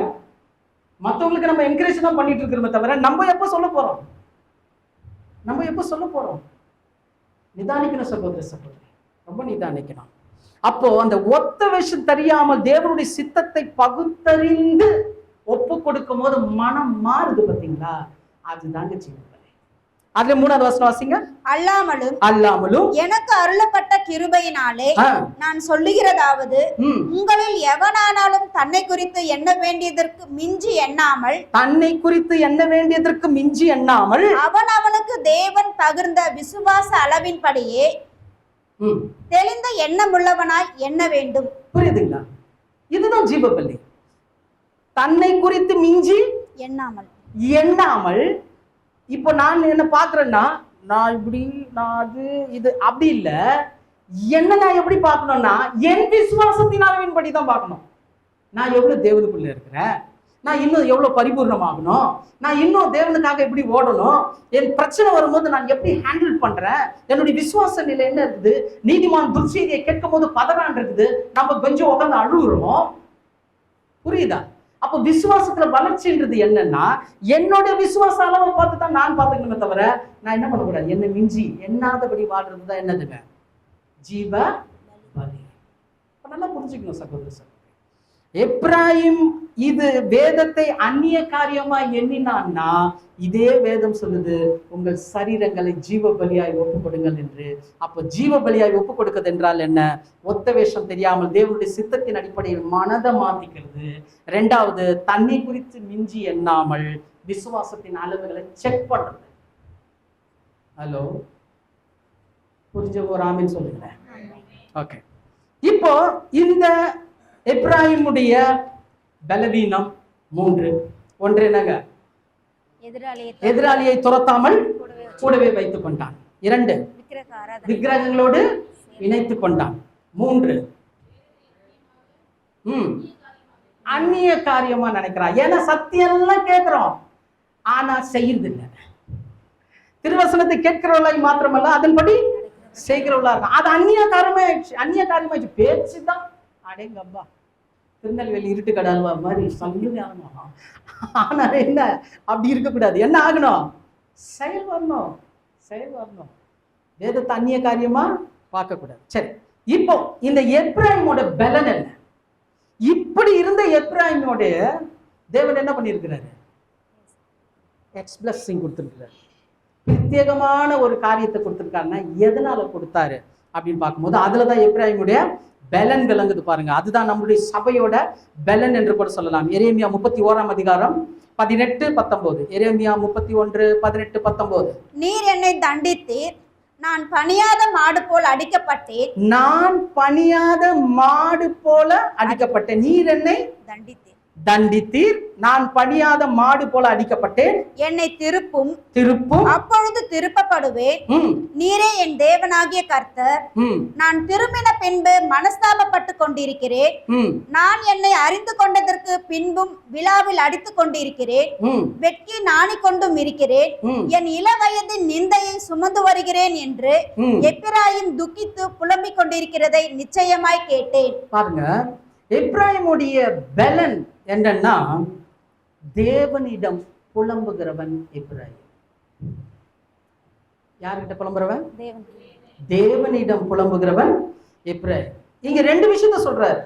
மற்றவங்களுக்கு நம்ம என்கரேஜ் தான் பண்ணிட்டு இருக்கிறோமே தவிர நம்ம எப்ப சொல்ல போறோம்? நிதானிக்கணும் சகோதரி, ரொம்ப நிதானிக்கணும். அப்போ அந்த ஒத்த வேஷம் தெரியாமல் தேவனுடைய சித்தத்தை பகுத்தறிந்து ஒப்பு கொடுக்கும் போது மனம் மாறுது. பார்த்தீங்களா? அதுதாங்க ஜீவன். அதுல 3வது வசனம் வாசிங்க. அல்லாமலும் எனக்கு அருளப்பட்ட கிருபையினாலே நான் சொல்லுகிறதாவது, உங்களில் எவனானாலும் தன்னை குறித்து எண்ண வேண்டியதற்கு மிஞ்சி எண்ணாமல் அவன் அவனுக்கு தேவன் பகிர்ந்த விசுவாச அளவின்படியே தெளிந்த எண்ணமுள்ளவனாய் எண்ண வேண்டும். புரியுதுங்களா? இதுதான் ஜீவபலி. தன்னை குறித்து மிஞ்சி எண்ணாமல். இப்போ நான் என்ன பாக்குறேன்னா, நான் இப்படி, நான் அது இது அப்படி இல்ல. என்ன நான் எப்படி பார்க்கணும்னா, என் விசுவாசத்தின் அளவின்படி தான் பார்க்கணும். நான் எவ்வளவு தேவனுக்குள்ள இருக்கிறேன், நான் இன்னும் எவ்வளவு பரிபூர்ணமாகணும், நான் இன்னும் தேவனுக்காக எப்படி ஓடணும், என் பிரச்சனை வரும்போது நான் எப்படி ஹேண்டில் பண்றேன், என்னுடைய விசுவாச நிலை என்ன இருக்குது. நீதிமான் துர்செய்தியை கேட்கும் போது பதறான் இருக்குது, நம்ம கொஞ்சம் உட்காந்து அழுகுறோம். புரியுதா? அப்போ விசுவாசத்துல வளர்ச்சின்றது என்னன்னா, என்னோட விசுவாச அளவை பார்த்து தான் நான் பார்த்துக்கணுமே தவிர நான் என்ன பண்ணக்கூடாது. என்ன மிஞ்சி எண்ணாதபடி வாழ்றதுதான் என்னதுங்க? ஜீவ பலி. நல்லா புரிஞ்சுக்கணும் சகோதரி. எப்ராயிம் இது வேதத்தை அந்நிய காரியமா எண்ணினான்னா, இதே வேதம் சொல்லுது, உங்கள் சரீரங்களை ஜீவ பலியாய் ஒப்பு கொடுங்கள் என்று. அப்போ ஜீவ பலியாய் ஒப்பு கொடுக்கிறது என்றால் என்ன? ஒத்த வேஷம் தெரியாமல் தேவனுடைய சித்தத்தின் அடிப்படையில் மனதை மாத்திக்கிறது. 2வது, தன்னை குறித்து மிஞ்சி எண்ணாமல் விசுவாசத்தின் அளவுகளை செக் பண்றது. ஹலோ, புரிஞ்ச ஒரு ஆமீன் சொல்லுங்க. ஓகே, இப்போ இந்த எப்ராயிமுடைய பலவீனம் 3. ஒன்று என்னங்க? எதிராளியை துரத்தாமல் கூடவே வைத்துக் கொண்டான். 2, விக்கிரகங்களோடு இணைத்து கொண்டான். 3, அந்நிய காரியமா நினைக்கிறான். ஏன்னா சத்தியெல்லாம் கேட்கிறோம், ஆனா செய்யறது இல்லை. திருவசனத்தை கேட்கிறவர்களாய் மாத்திரமல்ல, அதன்படி செய்கிறவளா இருக்கும். அது அந்நிய காரியமாயிடுச்சு. பேச்சுதான் அடேங்கப்பா, திருநெல்வேலி இருட்டு கடல்வா மாதிரி சொல்லுங்க ஆகணும். ஆனா என்ன, அப்படி இருக்கக்கூடாது. என்ன ஆகணும்? செயல் வரணும். வேதத்தை அந்நிய காரியமா பார்க்க கூடாது. சரி, இப்போ இந்த எப்ராயிமோட பலன் என்ன? இப்படி இருந்த எப்ராயிமோட தேவன் என்ன பண்ணியிருக்கிறாரு? எக்ஸ் பிளஸிங் கொடுத்துருக்கிறார். பிரத்யேகமான ஒரு காரியத்தை கொடுத்துருக்காருன்னா எதனால கொடுத்தாரு அப்படின்னு பார்க்கும்போது அதுலதான் எப்ராயிமுடைய பலன் விளங்குது பாருங்க. அதுதான் நம்மளுடைய சபையோட பலன் என்று கூட சொல்லலாம். எரேமியா 31 அதிகாரம் 18-19. எரேமியா 31:18-19. நீர் என்னை தண்டித்தீர், நான் பணியாத மாடு போல் அடிக்கப்பட்டேன். நீர் என்னை தண்டித்தீர், நான் பணியாத மாடு போல அடிக்கப்பட்டேன். என்னை திருப்பும், அப்பொழுது திருப்பப்படுவேன். நீரே என் தேவனாகிய கர்த்தர். நான் திரும்பின பின்பு மனஸ்தாபப்பட்டு கொண்டிருக்கிறேன். நான் என்னை அறிந்து கொண்டதற்கு பின்பும் விழாவில் அடித்துக் கொண்டிருக்கிறேன். வெட்கி நாணிக் கொண்டும் இருக்கிறேன். என் இள வயதின் நிந்தையை சுமந்து வருகிறேன் என்று எப்பிராயிம் துக்கித்து புலம்பிக் கொண்டிருக்கிறதை நிச்சயமாய் கேட்டேன். பாருங்க, எப்ராயிமுடைய பலன் என்னன்னா தேவனிடம் புலம்புகிறவன் எப்ராயிம். யார்கிட்ட புலம்புறவன்? தேவனிடம் புலம்புகிறவன் எப்ராயிம். இங்க 2 விஷயத்த சொல்றாரு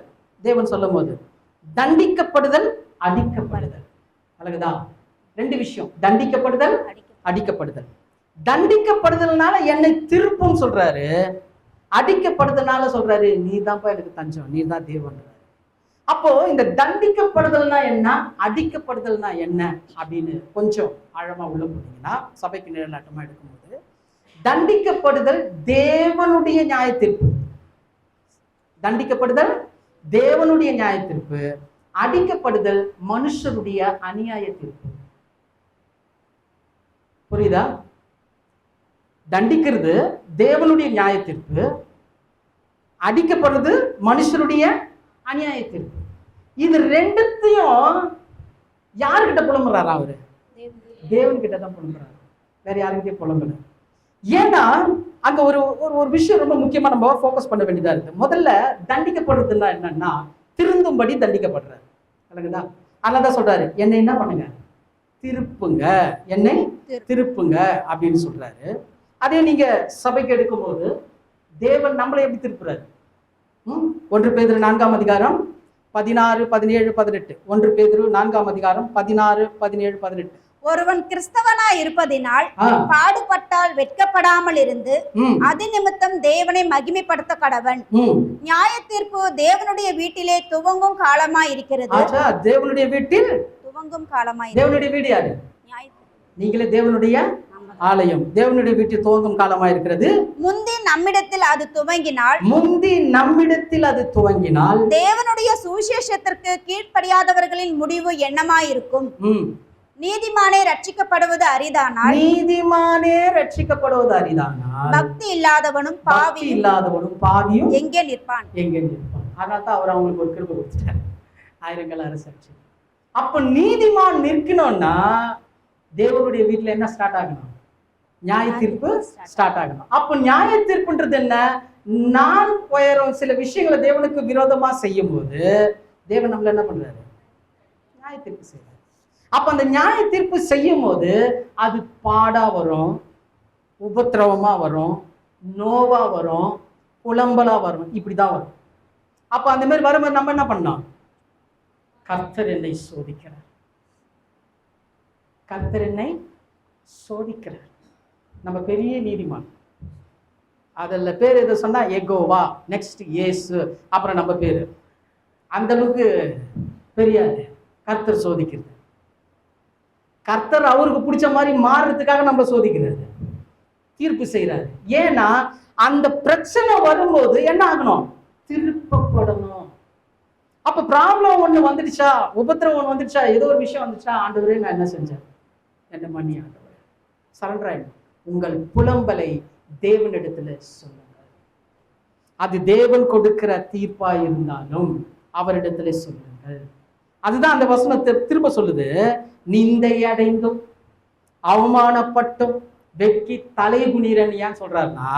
தேவன் சொல்லும் போது, தண்டிக்கப்படுதல், அடிக்கப்படுதல். அழகுதா? 2 விஷயம், தண்டிக்கப்படுதல், அடிக்கப்படுதல். தண்டிக்கப்படுதல்னால என்னை திருப்பும் சொல்றாரு, அடிக்கப்படுதல்னால சொல்றாரு நீ தான்ப்பா எனக்கு தஞ்சம், நீ தான் தேவன். அப்போ இந்த தண்டிக்கப்படுதல்னா என்ன, அடிக்கப்படுதல்னா என்ன அப்படின்னு கொஞ்சம் ஆழமா உள்ள போனீங்கன்னா, சபைக்கு நிழலாட்டமா எடுக்கும்போது, தண்டிக்கப்படுதல் தேவனுடைய நியாயத்தீர்ப்பு. தண்டிக்கப்படுதல் தேவனுடைய நியாயத்தீர்ப்பு, அடிக்கப்படுதல் மனுஷருடைய அநியாய தீர்ப்பு. புரியுதா? தண்டிக்கிறது தேவனுடைய நியாயத்தீர்ப்பு, அடிக்கப்படுறது மனுஷருடைய அநியாய தீர்ப்பு. இது 2த்தையும் யாருக்கிட்ட புலம்புறாரு? அவரு தேவன் கிட்ட தான் புலம்புறாரு, வேற யாருக்கிட்டே புலம்புல. ஏன்னா அங்க ஒரு ஒரு விஷயம் ரொம்ப முக்கியமா நம்ம ஃபோக்கஸ் பண்ண வேண்டியதா இருக்கு. முதல்ல தண்டிக்கப்படுறதுன்னா என்னன்னா திருந்தும்படி தண்டிக்கப்படுறாரு. இல்லைங்களா? அதனாலதான் சொல்றாரு என்னை என்ன பண்ணுங்க, திருப்புங்க, என்னை திருப்புங்க அப்படின்னு சொல்றாரு. அதே நீங்க சபைக்கு எடுக்கும்போது தேவன் நம்மளை எப்படி திருப்புறாரு? 1 பேதுரு 4 அதிகாரம் 16, 17, 18. 1 பேதுரு 4 அதிகாரம் 16, 17, 18. ஒருவன் கிறிஸ்தவனாய் இருப்பதினால் பாடுபட்டால் வெட்கப்படாமல் இருந்து அது நிமித்தம் தேவனை மகிமைப்படுத்த கடவன். நியாய தீர்ப்பு தேவனுடைய வீட்டிலே துவங்கும் காலமாய் இருக்கிறது. தேவனுடைய வீட்டில் துவங்கும் காலமாய். தேவனுடைய வீடு யாரு? நீங்களே தேவனுடைய ஆலயம். தேவனுடைய வீட்டில் துவங்கும் காலமாய் இருக்கிறது. முந்தி நம்மிடத்தில் அது துவங்கினால் தேவனுடைய சுவிசேஷத்திற்கு கீழ்ப்படியாதவர்களின் முடிவு என்னமாயிருக்கும்? நீதிமானே ரட்சிக்கப்படுவது அரிதானால் பக்தி இல்லாதவனும் பாவியும் எங்கே நிற்பான்? அதனால்தான் அவர் அவங்களுக்கு ஒரு கிருபை கொடுத்துட்டார், ஆயிரங்கள் அரசாட்சி. அப்ப நீதிமான் நிற்கணும்னா தேவனுடைய வீட்டுல என்ன ஸ்டார்ட் ஆகணும்? நியாய தீர்ப்பு ஸ்டார்ட் ஆகணும். அப்ப நியாய தீர்ப்புன்றது என்ன? நான் சில விஷயங்களை தேவனுக்கு விரோதமா செய்யும் போது தேவன் நம்மள என்ன பண்றாரு? நியாய தீர்ப்பு செய்யறாரு. அப்ப அந்த நியாய தீர்ப்பு செய்யும் போது அது பாடா வரும், உபத்திரவமா வரும், நோவா வரும், புலம்பலா வரும், இப்படிதான் வரும். அப்ப அந்த மாதிரி வரும்போது நம்ம என்ன பண்ணோம்? கர்த்தர் என்னை சோதிக்கிறார், கர்த்தர் என்னை சோதிக்கிறார். நம்ம பெரிய நீதிமான், அதில் பேர் எது சொன்னா எகோவா, நெக்ஸ்ட் இயேசு, அப்புறம் நம்ம பேரு. அந்த அளவுக்கு பெரியாது. கர்த்தர் சோதிக்கிறது, கர்த்தர் அவருக்கு பிடிச்ச மாதிரி மாறுறதுக்காக நம்ம சோதிக்கிறாரு, தீர்ப்பு செய்யறாரு. ஏன்னா அந்த பிரச்சனை வரும்போது என்ன ஆகணும்? திருப்பப்படணும். அப்ப ப்ராப்ளம் ஒண்ணு வந்துடுச்சா, உபத்திரவம் ஒண்ணு வந்துடுச்சா, ஏதோ ஒரு விஷயம் வந்துச்சா, ஆண்டவரே நான் என்ன செஞ்சேன், என்ன பண்ணி ஆண்டவரே சரண்டர் ஆயிடும். உங்கள் புலம்பலை தேவனிடத்துல சொல்லுங்கள். அது தேவன் கொடுக்கிற தீர்ப்பா இருந்தாலும் அவரிடத்துல சொல்லுங்கள். அதுதான் அந்த வசனத்தை திரும்ப சொல்லுது. நிந்தை அடைந்தும் அவமானப்பட்டும் வெட்கி தலை குனிரன் ஏன் சொல்றாருன்னா,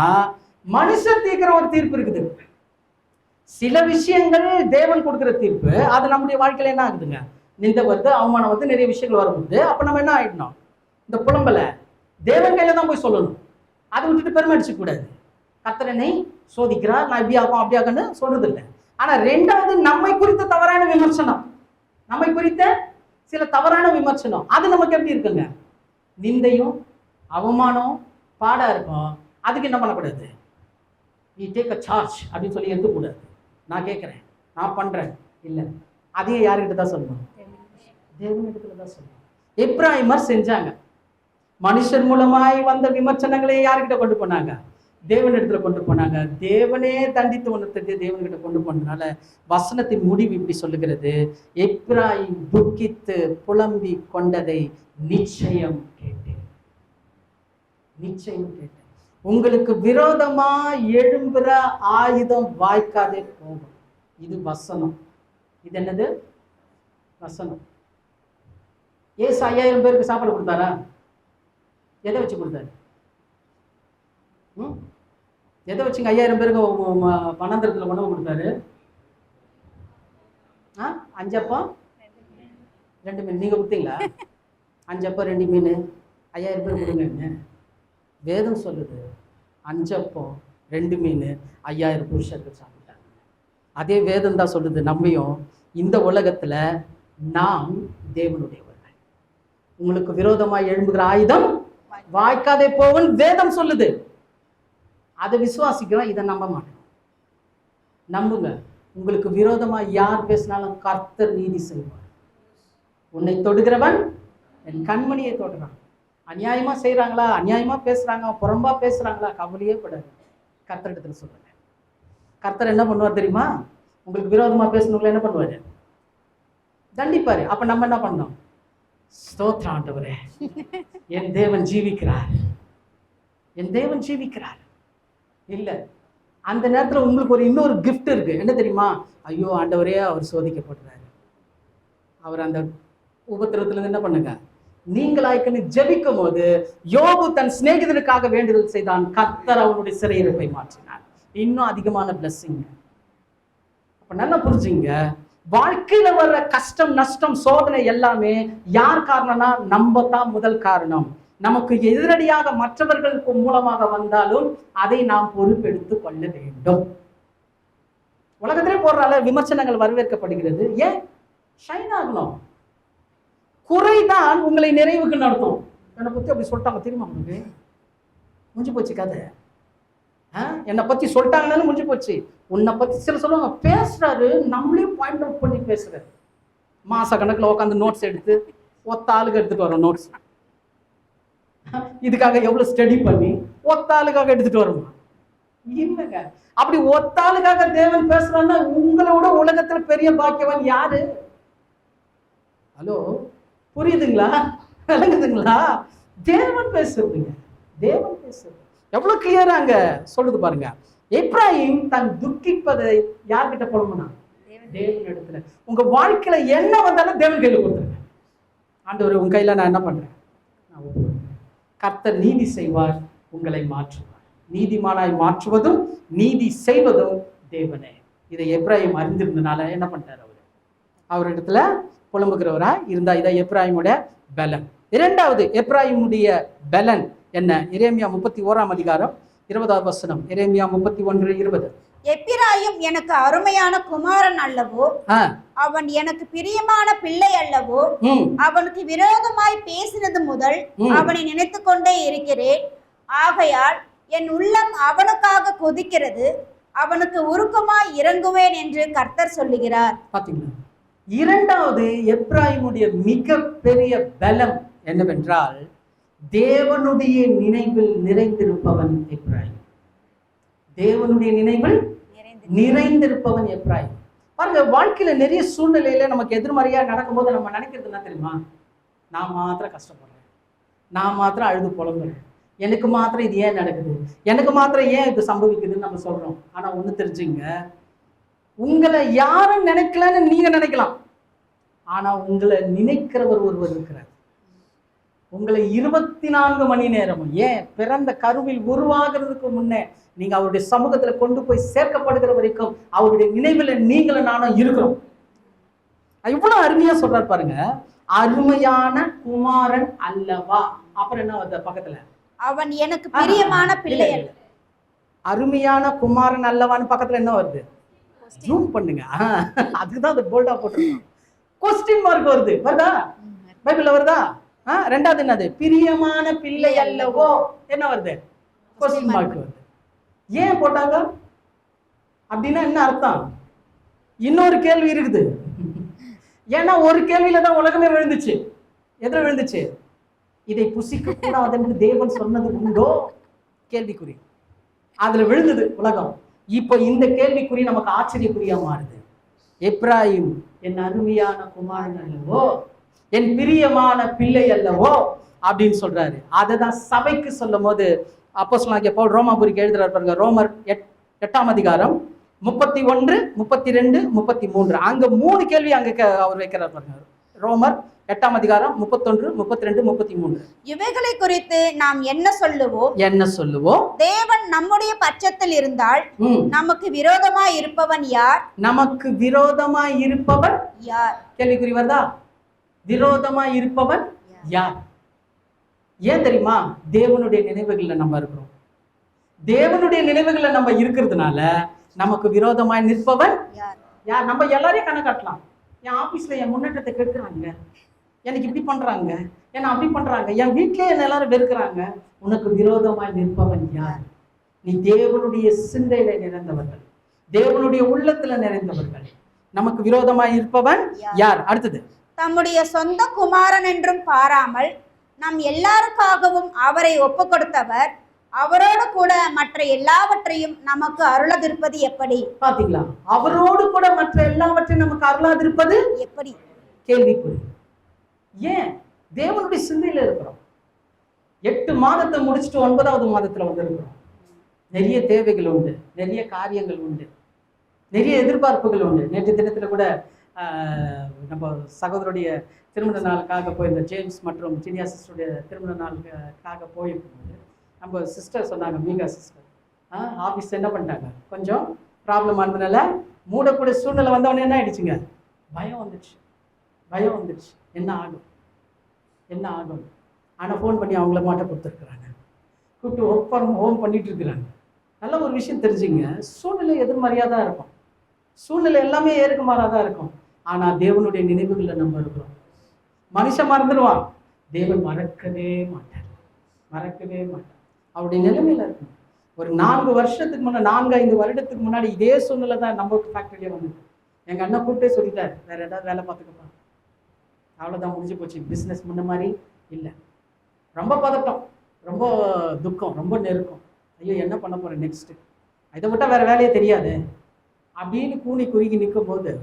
மனுஷன் தீர்க்கிற ஒரு தீர்ப்பு இருக்குது. சில விஷயங்கள் தேவன் கொடுக்கிற தீர்ப்பு, அது நம்முடைய வாழ்க்கையில என்ன ஆகுதுங்க, நிந்தை வருது, அவமானம் வந்து நிறைய விஷயங்கள் வரும்போது அப்ப நம்ம என்ன ஆயிடணும், இந்த புலம்பலை தேவன் கையில தான் போய் சொல்லணும். அதை விட்டுட்டு பெருமை அடிச்சுக்க கூடாது. கர்த்தர் என்னை சோதிக்கிறார், நான் இப்படி ஆகும் அப்படி ஆகுன்னு சொல்றது இல்லை. ஆனா ரெண்டாவது, நம்மை குறித்த தவறான விமர்சனம், நம்மை குறித்த சில தவறான விமர்சனம், அது நமக்கு எப்படி இருக்குங்க, நிந்தையும் அவமானம் பாடா இருக்கும். அதுக்கு என்ன பண்ணக்கூடாது, நீ டேக் அ சார்ஜ் அப்படின்னு சொல்லி எடுத்துக்கூடாது. நான் கேட்குறேன், நான் பண்றேன் இல்லை, அதையே யாருக்கிட்ட தான் சொல்லணும், தேவனிடத்துல தான் சொல்லணும். எப்ராயிமர் செஞ்சாங்க. மனுஷர் மூலமாய் வந்த விமர்சனங்களே யாருக்கிட்ட கொண்டு போனாங்க, தேவனிடத்துல கொண்டு போனாங்க. தேவனே தண்டித்து உணர்த்துட்டு தேவன்கிட்ட கொண்டு போனதுனால வசனத்தின் முடிவு இப்படி சொல்லுகிறது, எப்ராயிம் துக்கித்து புலம்பி கொண்டதை நிச்சயம் கேட்டேன், நிச்சயம் கேட்டேன். உங்களுக்கு விரோதமா எழும்புற ஆயுதம் வாய்க்காதே போகும். இது வசனம். இது என்னது, வசனம். ஏசு 5000 பேருக்கு சாப்பாடு கொடுத்தாரா? எதை வச்சு கொடுத்தாரு? எதை வச்சுங்க 5000 பேருக்கு பணந்திரத்துல உணவு கொடுத்தாரு? 5 அப்பம் 2 மீன். நீங்க கொடுத்தீங்களா? 5 அப்பம் 2 மீன் 5000 பேர் கொடுங்க. வேதம் சொல்லுது 5 அப்பம் 2 மீன் 5000 புருஷர்கள் சாப்பிட்டாங்க. அதே வேதம் தான் சொல்லுது நம்மையும், இந்த உலகத்துல நாம் தேவனுடையவர்கள், உங்களுக்கு விரோதமாய் எழும்புகிற ஆயுதம் வாய்க்காதே போவன் வேதம் சொல்லுது. அதை விசுவாசிக்கிறோம், இதை நம்ப மாட்டோம். நம்புங்க, உங்களுக்கு விரோதமா யார் பேசினாலும் கர்த்தர் நீதி செய்வார். உன்னை தொடுகிறவன் என் கண்மணியை தொடுறான். அநியாயமா செய்யறாங்களா, அநியாயமா பேசுறாங்க, புறம்பா பேசுறாங்களா, கவலையே படாது, கர்த்தரிடத்துல சொல்லுங்க. கர்த்தர் என்ன பண்ணுவார் தெரியுமா, உங்களுக்கு விரோதமா பேசணுங்களா என்ன பண்ணுவாரு, தண்டிப்பாரு. அப்ப நம்ம என்ன பண்ணோம், ஸ்தோத்திரம் ஆண்டவரே, என் தேவன் ஜீவிக்கிறார், என் தேவன் ஜீவிக்கிறார். இல்ல, அந்த நேரத்துல உங்களுக்கு ஒரு இன்னொரு கிஃப்ட் இருக்கு. என்ன தெரியுமா, ஐயோ ஆண்டவரே அவர் சோதிக்கப்படுறாரு, அவர் அந்த உபத்திரத்துல இருந்து என்ன பண்ணுங்க, நீங்களாய்க்குன்னு ஜெபிக்கும் போது யோபு தன் சிநேகிதனுக்காக வேண்டுதல் செய்தான், கர்த்தர் அவனுடைய சிறையிருப்பை மாற்றினார். இன்னும் அதிகமான பிளஸ்ஸிங். அப்ப நல்லா புரிஞ்சுங்க, வாழ்க்கையில வர்ற கஷ்டம் நஷ்டம் சோதனை எல்லாமே யார் காரணம்னா நம்ம தான் முதல் காரணம். நமக்கு எதிரடியாக மற்றவர்களுக்கு மூலமாக வந்தாலும் அதை நாம் பொறுப்பெடுத்து கொள்ள வேண்டும். உலகத்திலே போடுறால விமர்சனங்கள் வரவேற்கப்படுகிறது. ஏன்? ஷைன் ஆகணும். குறைதான் உங்களை நிறைவுக்கு நடத்தும். என்னை பத்தி அப்படி சொல்லிட்டாங்க தெரியுமா உங்களுக்கு, முடிஞ்சு போச்சு கதை. என்னை பத்தி சொல்லிட்டாங்கன்னு முடிஞ்சு போச்சு. உன்னை பத்தி சில சொல்லுவாங்க, பேசுறாரு, நம்மளே பாயிண்ட் அவுட் பண்ணி பேசுறாரு. மாச கணக்குல உட்காந்து நோட்ஸ் எடுத்து ஒத்த ஆளுக்கு எடுத்துட்டு வரோம் நோட்ஸ். இதுக்காக எவ்வளவு ஸ்டடி பண்ணி ஒத்த ஆளுக்காக எடுத்துட்டு வருமா? இல்லைங்க. அப்படி ஒத்த ஆளுக்காக தேவன் பேசுறான்னா உங்களோட உலகத்துல பெரிய பாக்கியவன் யாரு? ஹலோ, புரியுதுங்களா? விளங்குதுங்களா? தேவன் பேசுறதுங்க, தேவன் பேசுறது. எவ்வளவு கிளியரா அங்க சொல்லுது பாருங்க. எப்ராயிம் தன் துக்கிப்பதை யார்கிட்ட போடணும்னா தேவன் இடத்துல. உங்க வாழ்க்கையில என்ன வந்தாலும் தேவன் கையில கொடுத்துருங்க. ஆண்டவரே உங்க கையில நான் என்ன பண்றேன், நான் ஒப்புக்கொள்கிறேன். கர்த்தர் நீதி செய்வார், உங்களை மாற்றுவார். நீதிமானாய் மாற்றுவதும் நீதி செய்வதும் தேவனே. இதை எப்ராயிம் அறிந்திருந்தனால என்ன பண்ணிட்டார், அவரிடத்துல புலம்புகிறவரா இருந்தா. இதை எப்ராயிமுடைய பலன். இரண்டாவது எப்ராயிமுடைய பலன் என்ன? எரேமியா 31:20. எரேமியா 31:20. எப்பிராயிம் எனக்கு அருமையான குமாரன் அல்லவோ, அவன் எனக்கு பிரியமான பிள்ளை அல்லவோ, அவனுக்கு விரோதமாய் பேசினது முதல் அவனை நினைத்து கொண்டே இருக்கிறேன். ஆகையால் என் உள்ளம் அவனுக்காக கொதிக்கிறது, அவனுக்கு உருக்கமாய் இறங்குவேன் என்று கர்த்தர் சொல்லுகிறார். பாத்தீங்களா? இரண்டாவது எப்ராயிமுடைய மிக பெரிய பலம் என்னவென்றால், தேவனுடைய நினைவில் நிறைந்திருப்பவன் எப்ராயிம். தேவனுடைய நினைவில் நிறைந்திருப்பவன் எப்ராயிம். பாருங்க, வாழ்க்கையில நிறைய சூழ்நிலையில நமக்கு எதிர்மறையா நடக்கும்போது நம்ம நினைக்கிறது என்ன தெரியுமா, நான் மாத்திரம் கஷ்டப்படுறேன், நான் மாத்திரம் அழுது புலம்புறேன், எனக்கு மாத்திரம் இது ஏன் நடக்குது, எனக்கு மாத்திரம் ஏன் இது சம்பவிக்குதுன்னு நம்ம சொல்றோம். ஆனா ஒண்ணு தெரிஞ்சுங்க, உங்களை யாரும் நினைக்கலன்னு நீங்க நினைக்கலாம், ஆனா உங்களை நினைக்கிறவர் ஒருவர் இருக்கிறார். உங்களை 24 மணி நேரமும், ஏன் பிறந்த கருவில் உருவாகிறதுக்கு முன்னே நீங்க அவருடைய சமூகத்துல கொண்டு போய் சேர்க்கப்படுகிற வரைக்கும் அவருடைய நினைவுல நீங்களும் நானும் இருக்கிறோம். இவ்வளவு அருமையா சொல்றாரு பாருங்க, அருமையான குமாரன் அல்லவா. அப்புறம் என்ன வருது பக்கத்துல, அவன் எனக்கு பிரியமான பிள்ளை. அருமையான குமாரன் அல்லவான்னு பக்கத்துல என்ன வருது, ஜூம் பண்ணுங்க, அதுக்குதான் அது போல்டா போட்டிருக்கோம். கொஸ்டின் மார்க் வருது, வருதா பைபிள்ல வருதா? ரெண்டாவது என்னது, பிரியமான பிள்ளை அல்லவோ, என்ன வருது, கொஸ்டின் மார்க் வருது. ஏன் போட்டாங்க அப்படின்னா என்ன அர்த்தம்? இன்னொரு கேள்வி இருக்குது. ஏன்னா ஒரு கேள்வியில தான் உலகமே விழுந்துச்சு. எதுல விழுந்துச்சு? இதை புசிக்க கூடாது என்று தேவன் சொன்னது உண்டோ கேள்விக்குறி. அதுல விழுந்தது உலகம். இப்ப இந்த கேள்விக்குறி நமக்கு ஆச்சரியக்குறியா மாறுது. எப்ராயிம் என் அருமையான குமாரன் அல்லவோ, என் பிரியமான பிள்ளை அல்லவோ அப்படின்னு சொல்றாரு. அததான் சபைக்கு சொல்லும் போது அப்போஸ்தலனாகிய பவுல் ரோமாபுரிக்கு எழுதுறாரு பாருங்க. ரோமர் 8ஆம் அதிகாரம் 31, 32, 33 அங்க 3 கேள்வி அங்க அவர் வைக்கிறார் பாருங்க. ரோமர் 8ஆம் அதிகாரம் 31, 32, 33. இவைகளை குறித்து நாம் என்ன சொல்லுவோம்? தேவன் நம்முடைய பட்சத்தில் இருந்தால் நமக்கு விரோதமாய் இருப்பவன் யார்? நமக்கு விரோதமாய் இருப்பவன் யார்? கேள்விக்குறி வருதா? விரோதமாய் இருப்பவன் யார்? ஏன் தெரியுமா? தேவனுடைய நினைவுகள்ல நம்ம இருக்கிறோம். தேவனுடைய நினைவுகள்ல நம்ம இருக்கிறதுனால நமக்கு விரோதமாய் நிற்பவன் யார்? நம்ம எல்லாரையும் கணக்காட்டலாம். என் ஆபீஸ்ல என் முன்னேற்றத்தை கெடுக்கிறாங்க, எனக்கு இப்படி பண்றாங்க, என்ன அப்படி பண்றாங்க, என் வீட்டிலே என்ன எல்லாரும் வெறுக்கிறாங்க. உனக்கு விரோதமாய் நிற்பவன் யார்? நீ தேவனுடைய சிந்தையில நிறைந்தவர்கள், தேவனுடைய உள்ளத்துல நிறைந்தவர்கள். நமக்கு விரோதமாய் இருப்பவன் யார்? அடுத்தது, தம்முடைய சொந்த குமாரன் என்றும் பாராமல் நம் எல்லாருக்காகவும் அவரை ஒப்பு கொடுத்தவர் அவரோடு கூட மற்ற எல்லாவற்றையும் நமக்கு அருளாதிருப்பது எப்படி? பாத்தீங்களா? அவரோடு கூட மற்ற எல்லாவற்றையும் நமக்கு அருளாதிருப்பது எப்படி? கேள்விக்குறி. ஏன்? தேவனுடைய சிந்தையில இருக்கிறோம். 8 மாதத்தை முடிச்சுட்டு 9வது மாதத்துல வந்திருக்கிறோம். நிறைய தேவைகள் உண்டு, நிறைய காரியங்கள் உண்டு, நிறைய எதிர்பார்ப்புகள் உண்டு. நேற்று தினத்துல கூட நம்ம சகோதரருடைய திருமண நாளுக்காக போயிருந்த ஜேம்ஸ் மற்றும் சினியா சிஸ்டருடைய திருமண நாளுக்காக போயிருக்கும்போது நம்ம சிஸ்டர் சொன்னாங்க, மீகா சிஸ்டர், ஆஃபீஸ் என்ன பண்ணிட்டாங்க, கொஞ்சம் ப்ராப்ளம் ஆனதுனால மூடக்கூடிய சூழ்நிலை வந்தவொடனே என்ன ஆயிடுச்சுங்க, பயம் வந்துடுச்சு. என்ன ஆகும். ஆனால் ஃபோன் பண்ணி அவங்கள மாட்ட கொடுத்துருக்குறாங்க, கூப்பிட்டு ஒர்க் ஃப்ரம் ஹோம் பண்ணிட்டு இருக்கிறாங்க. நல்ல ஒரு விஷயம் தெரிஞ்சுங்க, சூழ்நிலை எதிர்மறையாக தான் இருக்கும், சூழ்நிலை எல்லாமே ஏற்குமாறாக தான் இருக்கும். ஆனால் தேவனுடைய நினைவுகளில் நம்ம இருக்கிறோம். மனுஷன் மறந்துடுவான், தேவன் மறக்கவே மாட்டார். அவருடைய நிலைமையில இருக்கணும். ஒரு 4 வருஷத்துக்கு முன்னாடி, 4-5 வருடத்துக்கு முன்னாடி இதே சூழ்நிலை தான் நம்ம ஃபேக்டரியிலே வந்தது. எங்கள் அண்ணன் கூப்பிட்டே சொல்லிட்டார், வேற ஏதாவது வேலை பார்த்துக்கப்பா, அவ்வளோதான், முடிஞ்சு போச்சு, பிஸ்னஸ் முன்ன மாதிரி இல்லை. ரொம்ப பதட்டம், ரொம்ப துக்கம், ரொம்ப நெருக்கம். ஐயோ என்ன பண்ண போகிறேன் நெக்ஸ்ட்டு, இதை விட்டால் வேறு வேலையே தெரியாது அப்படின்னு கூனி குறுகி நிற்கும் போது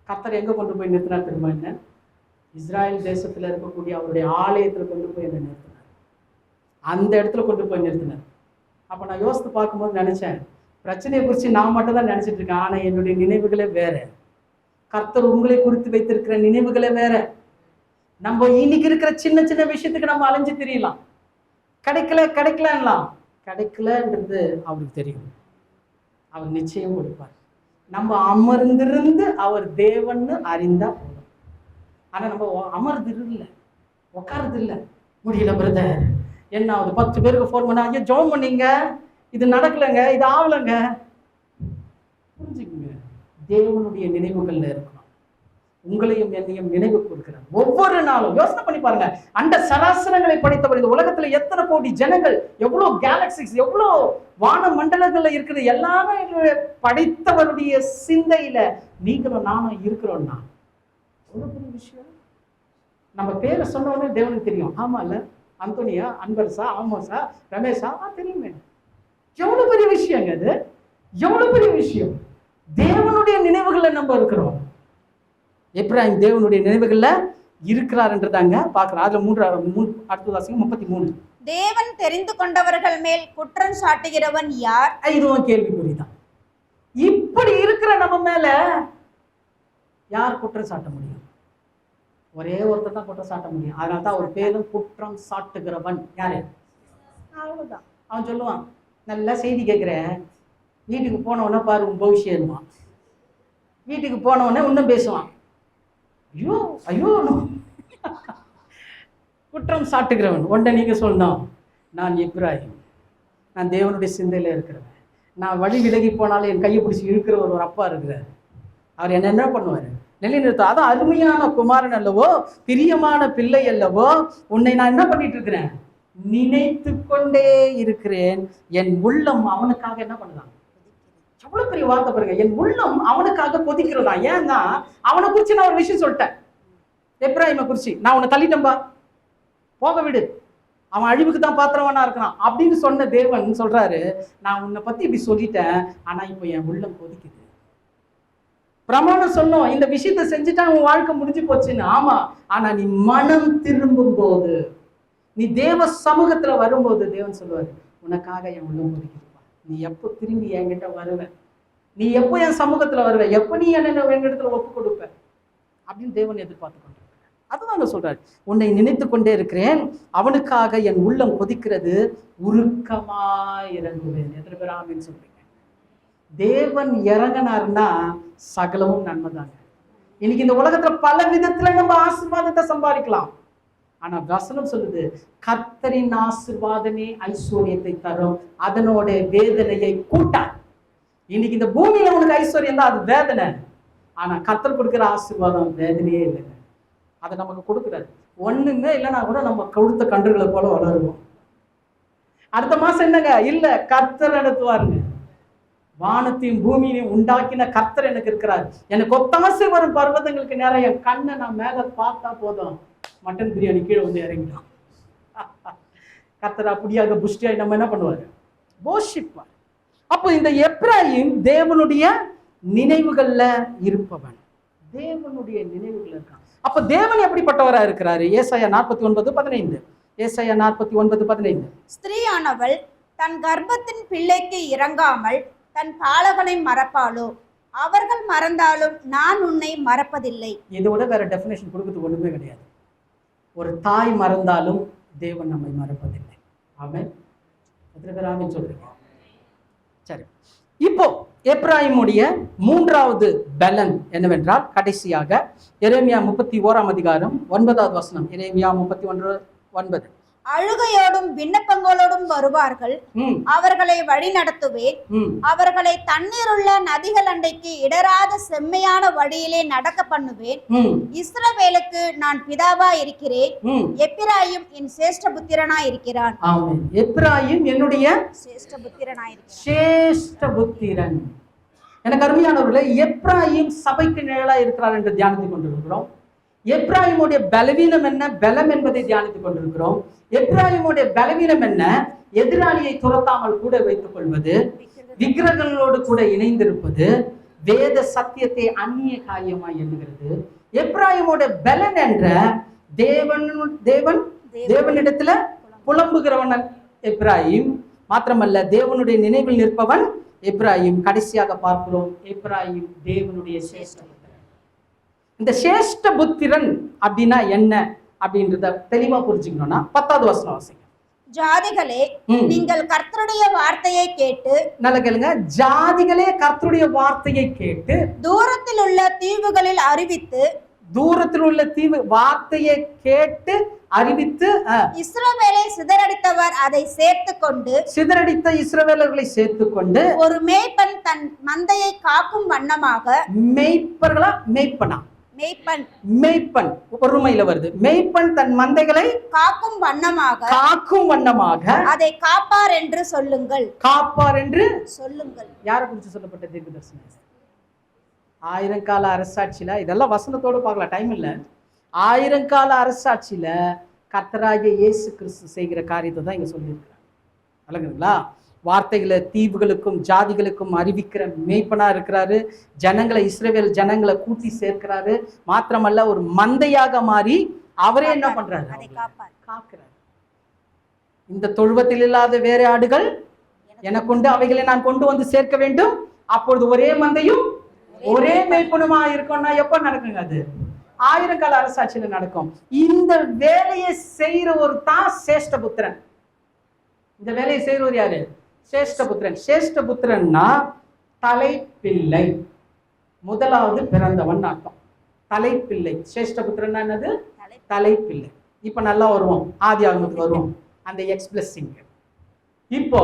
கர்த்தர் எங்கே கொண்டு போய் நிறுத்தினார் தெரியுமா? என்ன, இஸ்ராயல் தேசத்தில் இருக்கக்கூடிய அவருடைய ஆலயத்தில் கொண்டு போய் என்ன நிறுத்தினார், அந்த இடத்துல கொண்டு போய் நிறுத்தினார். அப்போ நான் யோசித்து பார்க்கும்போது நினச்சேன், பிரச்சனையை குறித்து நான் மட்டும் தான் நினச்சிட்டு இருக்கேன், ஆனால் என்னுடைய நினைவுகளே வேற, கர்த்தர் உங்களை குறித்து வைத்திருக்கிற நினைவுகளே வேற. நம்ம இன்னைக்கு இருக்கிற சின்ன சின்ன விஷயத்துக்கு நம்ம அலைஞ்சு தெரியலாம், கிடைக்கலன்றது அவருக்கு தெரியும், அவர் நிச்சயம் கொடுப்பார். நம்ம அமர்ந்திருந்து அவர் தேவன்னு அறிந்தா போதும். ஆனா நம்ம அமர்ந்து இல்லை, உட்கார்றது இல்லை, முடியல பிரதர், என்ன ஆகுது, 10 பேருக்கு ஃபோன் பண்ண, ஐயோ ஜோம் பண்ணீங்க, இது நடக்கலைங்க, இது ஆகலைங்க. புரிஞ்சுக்குங்க, தேவனுடைய நினைவுகள்ல இருக்கணும். உங்களையும் என்னையும் நினைவு கொடுக்கிறார் ஒவ்வொரு நாளும். யோசனை பண்ணி பாருங்க, அந்த சராசரங்களை படைத்தவர், இந்த உலகத்துல எத்தனை கோடி ஜனங்கள், எவ்வளவு கேலக்சிஸ், எவ்வளவு வான மண்டலங்கள்ல இருக்குது, எல்லாமே படைத்தவருடைய சிந்தையில நீங்களும் நானும் இருக்கிறோம்னா எவ்வளவு பெரிய விஷயம். நம்ம பேரை சொன்ன உடனே தேவனுக்கு தெரியும், ஆமா இல்ல, அந்தோனியா, அன்பரசா, ஆமோசா, ரமேஷா, தெரியுமே. எவ்வளவு பெரிய விஷயங்க அது, எவ்வளவு பெரிய விஷயம். தேவனுடைய நினைவுகளை நம்ம இருக்கிறோம். எப்ராயிம் தேவனுடைய நினைவுகள்ல இருக்கிறார்ன்றதாங்க பார்க்கிறோம். அதுல அடுத்த வாசகம் 33. தேவன் தெரிந்து கொண்டவர்கள் மேல் குற்றம் சாட்டுகிறவன் யார்? இதுவும் கேள்விக்குறிதான். இப்படி இருக்கிற நம்ம மேல யார் குற்றம் சாட்ட முடியும்? ஒரே ஒருத்தர் தான் குற்றம் சாட்ட முடியும். அதனால்தான் ஒரு பேரும் குற்றம் சாட்டுகிறவன். யாரு? அவ்வளவுதான். அவன் சொல்லுவான், நல்லா செய்தி கேட்கிறேன், வீட்டுக்கு போனவொடனே பாரு உன் பவிஷ்யன்வான். வீட்டுக்கு போனவொடனே இன்னும் பேசுவான், ஐயோ ஐயோ. குற்றம் சாட்டுகிறவன். ஒன்றை நீங்க சொல்லணும், நான் எப்ராஹிம், நான் தேவனுடைய சிந்தையில இருக்கிறவன். நான் வழி விலகி போனாலும் என் கையை பிடிச்சி இருக்கிற ஒரு அப்பா இருக்கிறார். அவர் என்ன பண்ணுவார்? நிலைநிறுத்த. அதான் அருமையான குமாரன் அல்லவோ, பிரியமான பிள்ளை அல்லவோ, உன்னை நான் என்ன பண்ணிட்டு இருக்கிறேன்? நினைத்து கொண்டே இருக்கிறேன். என் உள்ளம் அவனுக்காக என்ன பண்ணுதான்? எவ்வளவு பெரிய வார்த்தை பாருங்க. என் உள்ளம் அவனுக்காக கொதிக்கிறதா. ஏன்னா அவனை குறிச்சு நான் ஒரு விஷயம் சொல்லிட்டேன். எப்ராஹிமை குறிச்சு நான் உன்னை தள்ளிட்டேன்பா, போக விடு, அவன் அழிவுக்கு தான் பாத்திரவனா இருக்கிறான் அப்படின்னு சொன்ன தேவன் சொல்றாரு, நான் உன்னை பத்தி இப்படி சொல்லிட்டேன், ஆனா இப்போ என் உள்ளம் கொதிக்குது. பிரமாணம் சொன்னோம், இந்த விஷயத்த செஞ்சுட்டா உன் வாழ்க்கை முடிஞ்சு போச்சுன்னு. ஆமா, ஆனா நீ மனம் திரும்பும் போது, நீ தேவ சமூகத்துல வரும்போது தேவன் சொல்லுவாரு, உனக்காக என் உள்ளம் கொதிக்குதுப்பா. நீ எப்போ திரும்பி என்கிட்ட வருவ, நீ எப்போ என் சமூகத்துல வருவ, எப்போ நீ என்ன என்கிட்ட ஒப்பு கொடுப்ப அப்படின்னு தேவன் எதிர்பார்த்து கொண்டிருக்க. அதுதான் சொல்றாரு, உன்னை நினைத்து கொண்டே இருக்கிறேன், அவனுக்காக என் உள்ளம் கொதிக்கிறது, உருக்கமாய் இறங்குவேன். எத்தனை பேர் ஆமீன்னு சொல்றீங்க? தேவன் இறங்கினார்னா சகலமும் நன்மைதாங்க. இன்னைக்கு இந்த உலகத்துல பல விதத்துல நம்ம ஆசீர்வாதத்தை சம்பாதிக்கலாம். ஆனா வசனம் சொல்லுது, கர்த்தரின் ஆசீர்வாதமே ஐஸ்வர்யத்தை தரும், அதனோட வேதனையை கூட்டார். இன்னைக்கு இந்த பூமியில உனக்கு ஐஸ்வர்யம் தான், அது வேதனை. ஆனா கர்த்தர் கொடுக்கிற ஆசீர்வாதம் வேதனையே இல்லைங்க. அதை நமக்கு கொடுக்குறாரு. ஒண்ணுங்க இல்லைன்னா கூட நம்ம கொடுத்த கன்றுகளை போல வளருவோம். அடுத்த மாசம் என்னங்க? இல்ல, கர்த்தர் நடத்துவாருங்க. வானத்தையும் பூமியையும் உண்டாக்கின கர்த்தர் எனக்கு இருக்கிறார். எனக்கு ஒத்தாசை வரும் பர்வதங்களுக்கு நேரம் என் கண்ணை நான் மேல பார்த்தா போதும், மட்டன் பிரியாணி கீழே வந்து இறங்கிடும். கர்த்தர் அப்படியாக புஷ்டியாய் நம்ம என்ன பண்ணுவாரு? போஷிப்பார். அப்போ இந்த எப்ராஹிம் தேவனுடைய நினைவுகள்ல இருப்பவன், தேவனுடைய நினைவுகள் இருக்கான். அப்ப தேவன் எப்படிப்பட்டவரா இருக்கிறாரு? ஏசாயா 49:15. ஏசாயா 49:15. ஸ்திரீயானவள் தன் கர்ப்பத்தின் பிள்ளைக்கு இறங்காமல் தன் பாலகனை மறப்பாளோ? அவர்கள் மறந்தாலும் நான் உன்னை மறப்பதில்லை. இதோட வேற டெஃபினேஷன் கொடுக்கிறது ஒண்ணுமே கிடையாது. ஒரு தாய் மறந்தாலும் தேவன் நம்மை மறப்பதில்லை. ஆமென். எத்தனை பேர் ஆமென் சொல்றீங்க? சரி, இப்போ எப்ராஹிமுடைய மூன்றாவது பலன் என்னவென்றால், கடைசியாக எரேமியா 31:9. எரேமியா 31:9. அழுகையோடும் விண்ணப்பங்களோடும் வருவார்கள், அவர்களை வழி நடத்துவேன், அவர்களை தண்ணீருள்ள நதிகள் அண்டைக்கு இடராத செம்மையான வழியிலே நடக்க பண்ணுவேன். இஸ்ரவேலுக்கு நான் பிதாவா இருக்கிறேன், எப்பிராயிம் என் சேஷ்ட புத்திரனா இருக்கிறான். எப்பிராயிம் என்னுடைய சேஷ்ட புத்திரனா இருக்கிறான். சேஷ்ட புத்திரன். எனக்கு அருமையானவர்களே, எப்ராயிம் சபைக்கு நிழலா இருக்கிறார் என்று தியானித்துக் கொண்டிருக்கிறோம். எப்ராஹிமுடைய பலவீனம் என்ன? பலம் என்பதை தியானித்துக் கொண்டிருக்கிறோம். எப்ராஹிமுடைய பலவீனம் என்ன? எதிராளியை துரத்தாமல் கூட வைத்துக் கொள்வது, விக்கிரகங்களோடு கூட இணைந்திருப்பது, வேத சத்தியத்தை அந்நிய காரியமாய் எண்ணுகிறது. எப்ராஹிமுடைய பலன் என்ற தேவனிடத்துல புலம்புகிறவன் எப்ராஹிம். மாத்திரமல்ல, தேவனுடைய நினைவில் நிற்பவன் எப்ராஹிம். கடைசியாக பார்க்கிறோம், எப்ராஹிம் தேவனுடைய சேஷ்ட. இந்த சேஷ்ட புத்திரன் அப்படின்னா என்ன அப்படின்றத தெளிவா புரிஞ்சுக்கணும்னா 10வது வசனம் வாசிங்க. ஜாதிகளே, நீங்கள் கர்த்தருடைய வார்த்தையை கேட்டு, நல்ல கேளுங்க, ஜாதிகளே கர்த்தருடைய வார்த்தையை கேட்டு, தூரத்தில் உள்ள தீவுகளில் அறிவித்து, தூரத்தில் உள்ள தீவு வார்த்தையை கேட்டு அறிவித்து, இஸ்ரவேலை சிதறடித்தவர் அதை சேர்த்து கொண்டு, சிதறடித்த இஸ்ரவேலர்களை சேர்த்து கொண்டு, ஒரு மேய்ப்பன் தன் மந்தையை காக்கும் வண்ணமாக, மேய்ப்பர்களா மேய்ப்பனா? மேய்ப்பன் ஒருமையில வருது. மேய்ப்பன் தன் மந்தைகளை காக்கும் வண்ணமாக அதை காப்பார் என்று சொல்லுங்கள். காப்பார் என்று சொல்லுங்கள். யாரை குறித்து சொல்லப்பட்ட தீர்க்கதரிசனம்? 1000 கால அரசாட்சியில, இதெல்லாம் வசனத்தோடு பார்க்கலாம், டைம் இல்ல. 1000 கால அரசாட்சியில கர்த்தராகிய இயேசு கிறிஸ்து செய்கிற காரியத்தை தான் இங்க சொல்லியிருக்கிறார். விளங்குதுங்களா? வார்த்தைகளை தீவுகளுக்கும் ஜாதிகளுக்கும் அறிவிக்கிற மேய்ப்பனா இருக்கிறாரு. ஜனங்களை, இஸ்ரவேல் ஜனங்களை கூட்டி சேர்க்கிறாரு. மாத்திரமல்ல, ஒரு மந்தையாக மாறி அவரே என்ன பண்றாரு? காக்கிறார். இந்த தொழுவத்தில் இல்லாத வேற ஆடுகள் எனக்குண்டு, அவைகளை நான் கொண்டு வந்து சேர்க்க வேண்டும். அப்பொழுது ஒரே மந்தையும் ஒரே மேய்ப்பனுமா இருக்கும்னா எப்ப நடக்குங்க? அது 1000 கால அரசாட்சியில நடக்கும். இந்த வேலையை செய்யறவர் தான் சேஷ்டபுத்திரன். இந்த வேலையை செய்யறவர் யாரு? சேஷ்டபுத்திரன். சேஷ்டபுத்திரன்னா தலைப்பிள்ளை, முதலாவது பிறந்தவன் அர்த்தம். தலைப்பிள்ளை. சேஷ்டபுத்திரன் என்னது? தலைப்பிள்ளை. இப்ப நல்லா வருவோம், ஆதி ஆகமத்துக்கு வருவோம். அந்த எக்ஸ்பிரஸிங் இப்போ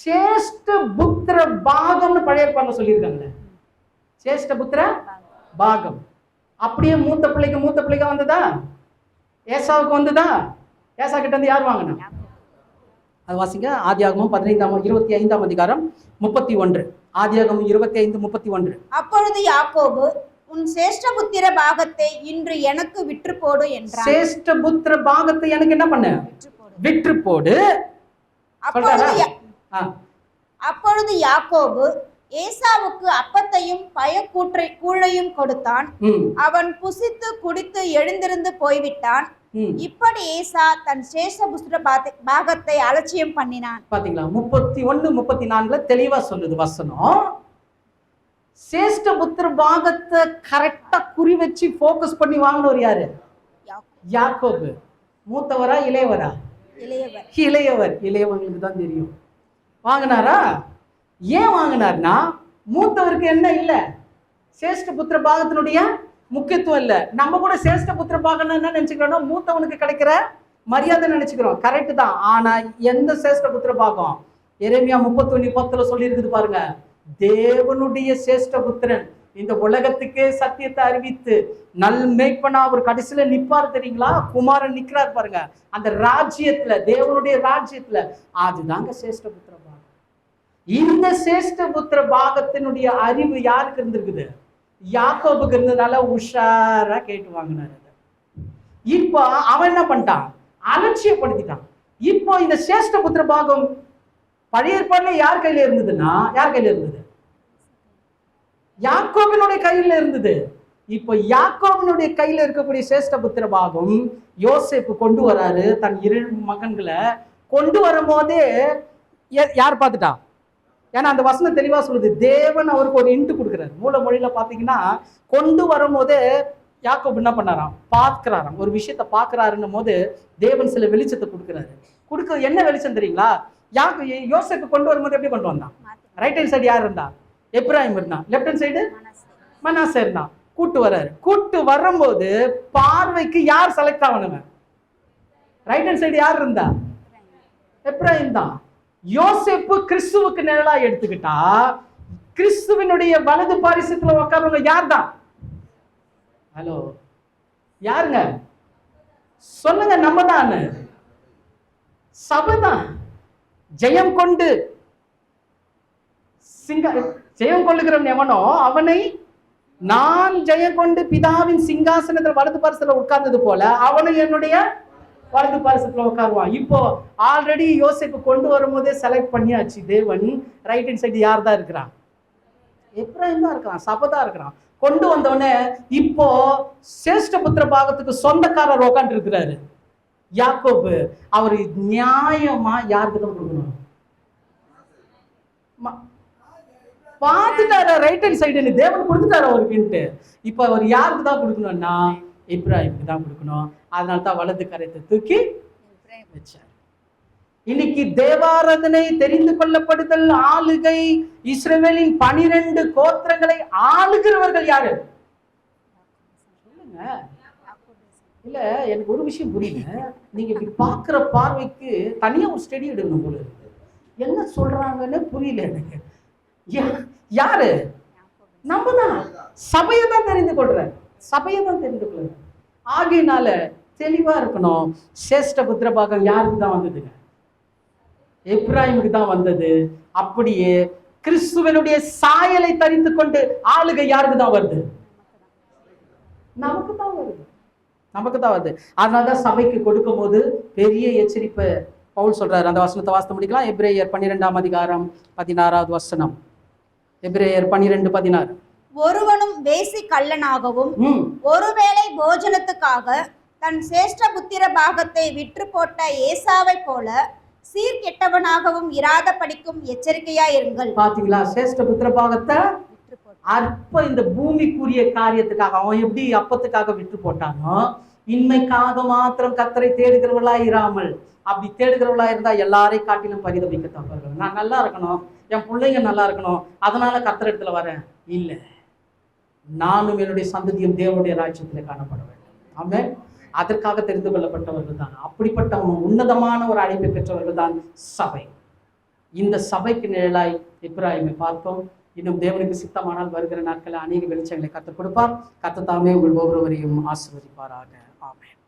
சேஷ்டபுத்திர பாகம்னு பழைய ஏற்பாடுல சொல்லியிருக்காங்களே. சேஷ்டபுத்திர பாகம் அப்படியே மூத்த பிள்ளைக்கு வந்ததா? ஏசாவுக்கு வந்ததா? ஏசா கிட்ட இருந்து யார் வாங்கினா? அது வாசிங்க. ஆதியாகமம் 25ஆம் அதிகாரம் 31. ஆதியாகமம் 25:31. அப்பொழுது யாக்கோபு, உன் சேஷ்டபுத்திர பாகத்தை இன்று எனக்கு விற்று போடு என்றான். சேஷ்டபுத்திர பாகத்தை எனக்கு என்ன பண்ண? விற்று போடு. அப்பொழுது யாக்கோபு ஏசாவுக்கு அப்பத்தையும் பயக்கூழையும் கொடுத்தான். அவன் புசித்து குடித்து எழுந்திருந்து போய்விட்டான். இப்படி ஏசா தன் சேஷ்டபுத்திர பாகத்தை அலட்சியம் பண்ணினான். பாத்தீங்களா? 31, 34 தெளிவா சொல்லுது வசனம். சேஷ்டபுத்திர பாகத்தை கரெக்டா குறி வச்சு போக்கஸ் பண்ணி வாங்கினவர் யாரு? யாக்கோபு. மூத்தவரா இளையவரா? இளையவர். இளையவங்களுக்கு தான் தெரியும். வாங்கினாரா? ஏன் வாங்கினார்னா, மூத்தவருக்கு என்ன இல்ல? சேஷ்டபுத்திர பாகத்தினுடைய முக்கியத்துவம் இல்ல. நம்ம கூட சேஷ்டபுத்திர பாகம் என்ன நினைச்சுக்கிறோம்? மூத்தவனுக்கு கிடைக்கிற மரியாதை நினைச்சுக்கிறோம். கரெக்ட் தான். ஆனா எந்த சேஷ்டபுத்திர பாகம்? எரேமியா 31:10 சொல்லி இருக்குது பாருங்க. தேவனுடைய சேஷ்டபுத்திரன் இந்த உலகத்துக்கே சத்தியத்தை அறிவித்து நல் மேய்ப்பனா அவர் கடைசியில நிப்பார் தெரியுங்களா? குமாரன் நிக்கிறார் பாருங்க. அந்த ராஜ்யத்துல, தேவனுடைய ராஜ்யத்துல, அதுதாங்க சேஷ்டபுத்திர பாகம். இந்த சேஷ்டபுத்திர பாகத்தினுடைய அறிவு யாருக்கு இருந்திருக்குது? யாக்கோபுக்கு இருந்ததுனால உஷாரா கேட்டு வாங்கினாரு. இப்போ அவன் என்ன பண்ணிட்டான்? அலட்சியப்படுத்திட்டான். இப்போ இந்த சேஷ்டபுத்திர பாகம் பழைய ஏற்பாடுல யார் கையில இருந்ததுன்னா, யார் கையில இருந்தது? யாக்கோபினுடைய கையில இருந்தது. இப்போ யாக்கோபினுடைய கையில இருக்கக்கூடிய சேஷ்டபுத்திர பாகம் யோசேப்பு கொண்டு வராரு. தன் 2 மகன்களை கொண்டு வரும்போதே யார் பார்த்துட்டா? ஏன்னா அந்த வசனம் தெளிவா சொல்லுது. தேவன் அவருக்கு ஒரு இன்ட்டு கொடுக்குறாரு. மூல மொழியில பாத்தீங்கன்னா, கொண்டு வரும்போதே யாக்கோபு என்ன பண்ணாராம்? பார்க்கிறாராம். ஒரு விஷயத்த பார்க்கிறாருன்னும் போது தேவன் சில வெளிச்சத்தை கொடுக்குறாரு. கொடுக்குறது என்ன வெளிச்சம் தெரியுங்களா? யோசேப்பு கொண்டு வரும்போது எப்படி கொண்டு வந்தான்? ரைட் ஹேண்ட் சைடு யார் இருந்தா? எப்ராஹிம் இருந்தான். லெஃப்ட் ஹேண்ட் சைடு மனாசே இருந்தான். கூட்டு வர்றாரு. கூட்டு வரும்போது பார்வைக்கு யார் செலக்ட் ஆகணுங்க? ரைட் ஹேண்ட் சைடு யார் இருந்தா? எப்ராஹிம் தான். யோசேப்பு கிறிஸ்துவுக்கு நிழலா எடுத்துக்கிட்டா, கிறிஸ்துவினுடைய வலது பாரிசத்துல உட்கார்றவங்க யார் தான்? ஹலோ, யாருங்க சொல்லுங்க? நம்ம தான். சபைதான். ஜெயம் கொண்டு ஜெயம் கொள்ளுகிறவன் எவனோ அவனை நான் ஜெயம் கொண்டு பிதாவின் சிங்காசனத்தில் வலது பாரிசத்துல உட்கார்ந்தது போல அவனை என்னுடைய வலது பாரிசத்துல உட்காருவான். இப்போ ஆல்ரெடி யோசேப்பு கொண்டு வரும்போதே செலக்ட் பண்ணியாச்சு தேவன். ரைட் ஹேண்ட் சைடு யார் தான் இருக்கிறான்? எப்ராஹிம் தான் இருக்கிறான். சபை தான் இருக்கிறான். கொண்டு வந்தவனே இப்போ சேஷ்டபுத்திர பாகத்துக்கு சொந்தக்காரர் உட்காந்து இருக்கிறாரு யாக்கோபு. அவர் நியாயமா யாருக்கு தான் கொடுக்கணும்? பார்த்துட்டாரு. ரைட் ஹேண்ட் சைடு தேவன் கொடுத்துட்டாரு அவருக்குன்ட்டு. இப்ப அவர் யாருக்கு தான் கொடுக்கணும்னா இப்ராஹிமுக்கு தான் கொடுக்கணும். அதனால தான் வலது கரத்தை தூக்கி வச்சார். இன்னைக்கு தேவாராதனை, தெரிந்து கொள்ளப்படுதல், ஆளுகை, இஸ்ரவேலின் 12 கோத்திரங்களை ஆளுகிறவர்கள் யாரு? சொல்லுங்க. இல்ல, எனக்கு ஒரு விஷயம் புரியல. நீங்க இப்படி பாக்குற பார்வைக்கு தனியா ஒரு ஸ்டடி எடுக்கணும் போல இருக்கு. என்ன சொல்றாங்கன்னு புரியல எனக்கு. யாரு? நம்ம தான். சபையை தான் தெரிந்து கொள்ற. சபையை தான் தெரிந்து கொள்ற. ஆகையினால தெளிவா இருக்கணும். சேஷ்டபுத்திர பாகம் யாருக்கு தான் வந்ததுங்க? எப்ராஹிமுக்கு தான் வந்தது. அப்படியே கிறிஸ்துவனுடைய சாயலை தரித்து கொண்டு ஆளுகை யாருக்கு தான் வருது? நமக்கு தான் வருது. நமக்கு தான் வருது. அதனாலதான் சபைக்கு கொடுக்கும் போது பெரிய எச்சரிப்பை பவுல் சொல்றாரு. அந்த வசனத்தை வாசித்து முடிக்கலாம். எபிரேயர் 12ஆம் அதிகாரம் 16வது வசனம். எபிரேயர் 12:16. ஒருவனும் வேசி கள்ளனாகவும் ஒருவேளை போஜனத்துக்காக தன் சேஷ்ட புத்திர பாகத்தை விற்று போட்ட ஏசாவை போல சீர்கெட்டவனாகவும் இராத படிக்கும் எச்சரிக்கையா இருங்கள். பாத்தீங்களா, சேஷ்ட புத்திர பாகத்தை அற்ப இந்த பூமிக்குரிய காரியத்துக்காக அவன் எப்படி அப்பத்துக்காக விற்று போட்டானோ, இன்மைக்காக மாத்திரம் கர்த்தரை தேடுகிறவர்களா இராமல், அப்படி தேடுகிறவர்களா இருந்தா எல்லாரையும் காட்டிலும் பரிதபிக்கத்தவர்கள். நான் நல்லா இருக்கணும், என் பிள்ளைங்க நல்லா இருக்கணும், அதனால கர்த்தர் இடத்துல வரேன் இல்லை, நானும் என்னுடைய சந்ததியும் தேவனுடைய ராஜ்யத்துல காணப்பட வேண்டும். ஆமென். அதற்காக தெரிந்து கொள்ளப்பட்டவர்கள் தான், அப்படிப்பட்ட உன்னதமான ஒரு அழைப்பை பெற்றவர்கள் தான் சபை. இந்த சபைக்கு நிழலாய் எப்பிராயீமை பார்த்தோம். இன்னும் தேவனுக்கு சித்தமானால் வருகிற நாட்களில் அநேக வெளிச்சங்களை கற்றுக் கொடுப்பார். கர்த்தர் தாமே உங்கள் ஒவ்வொருவரையும் ஆசீர்வதிப்பாராக. ஆமென்.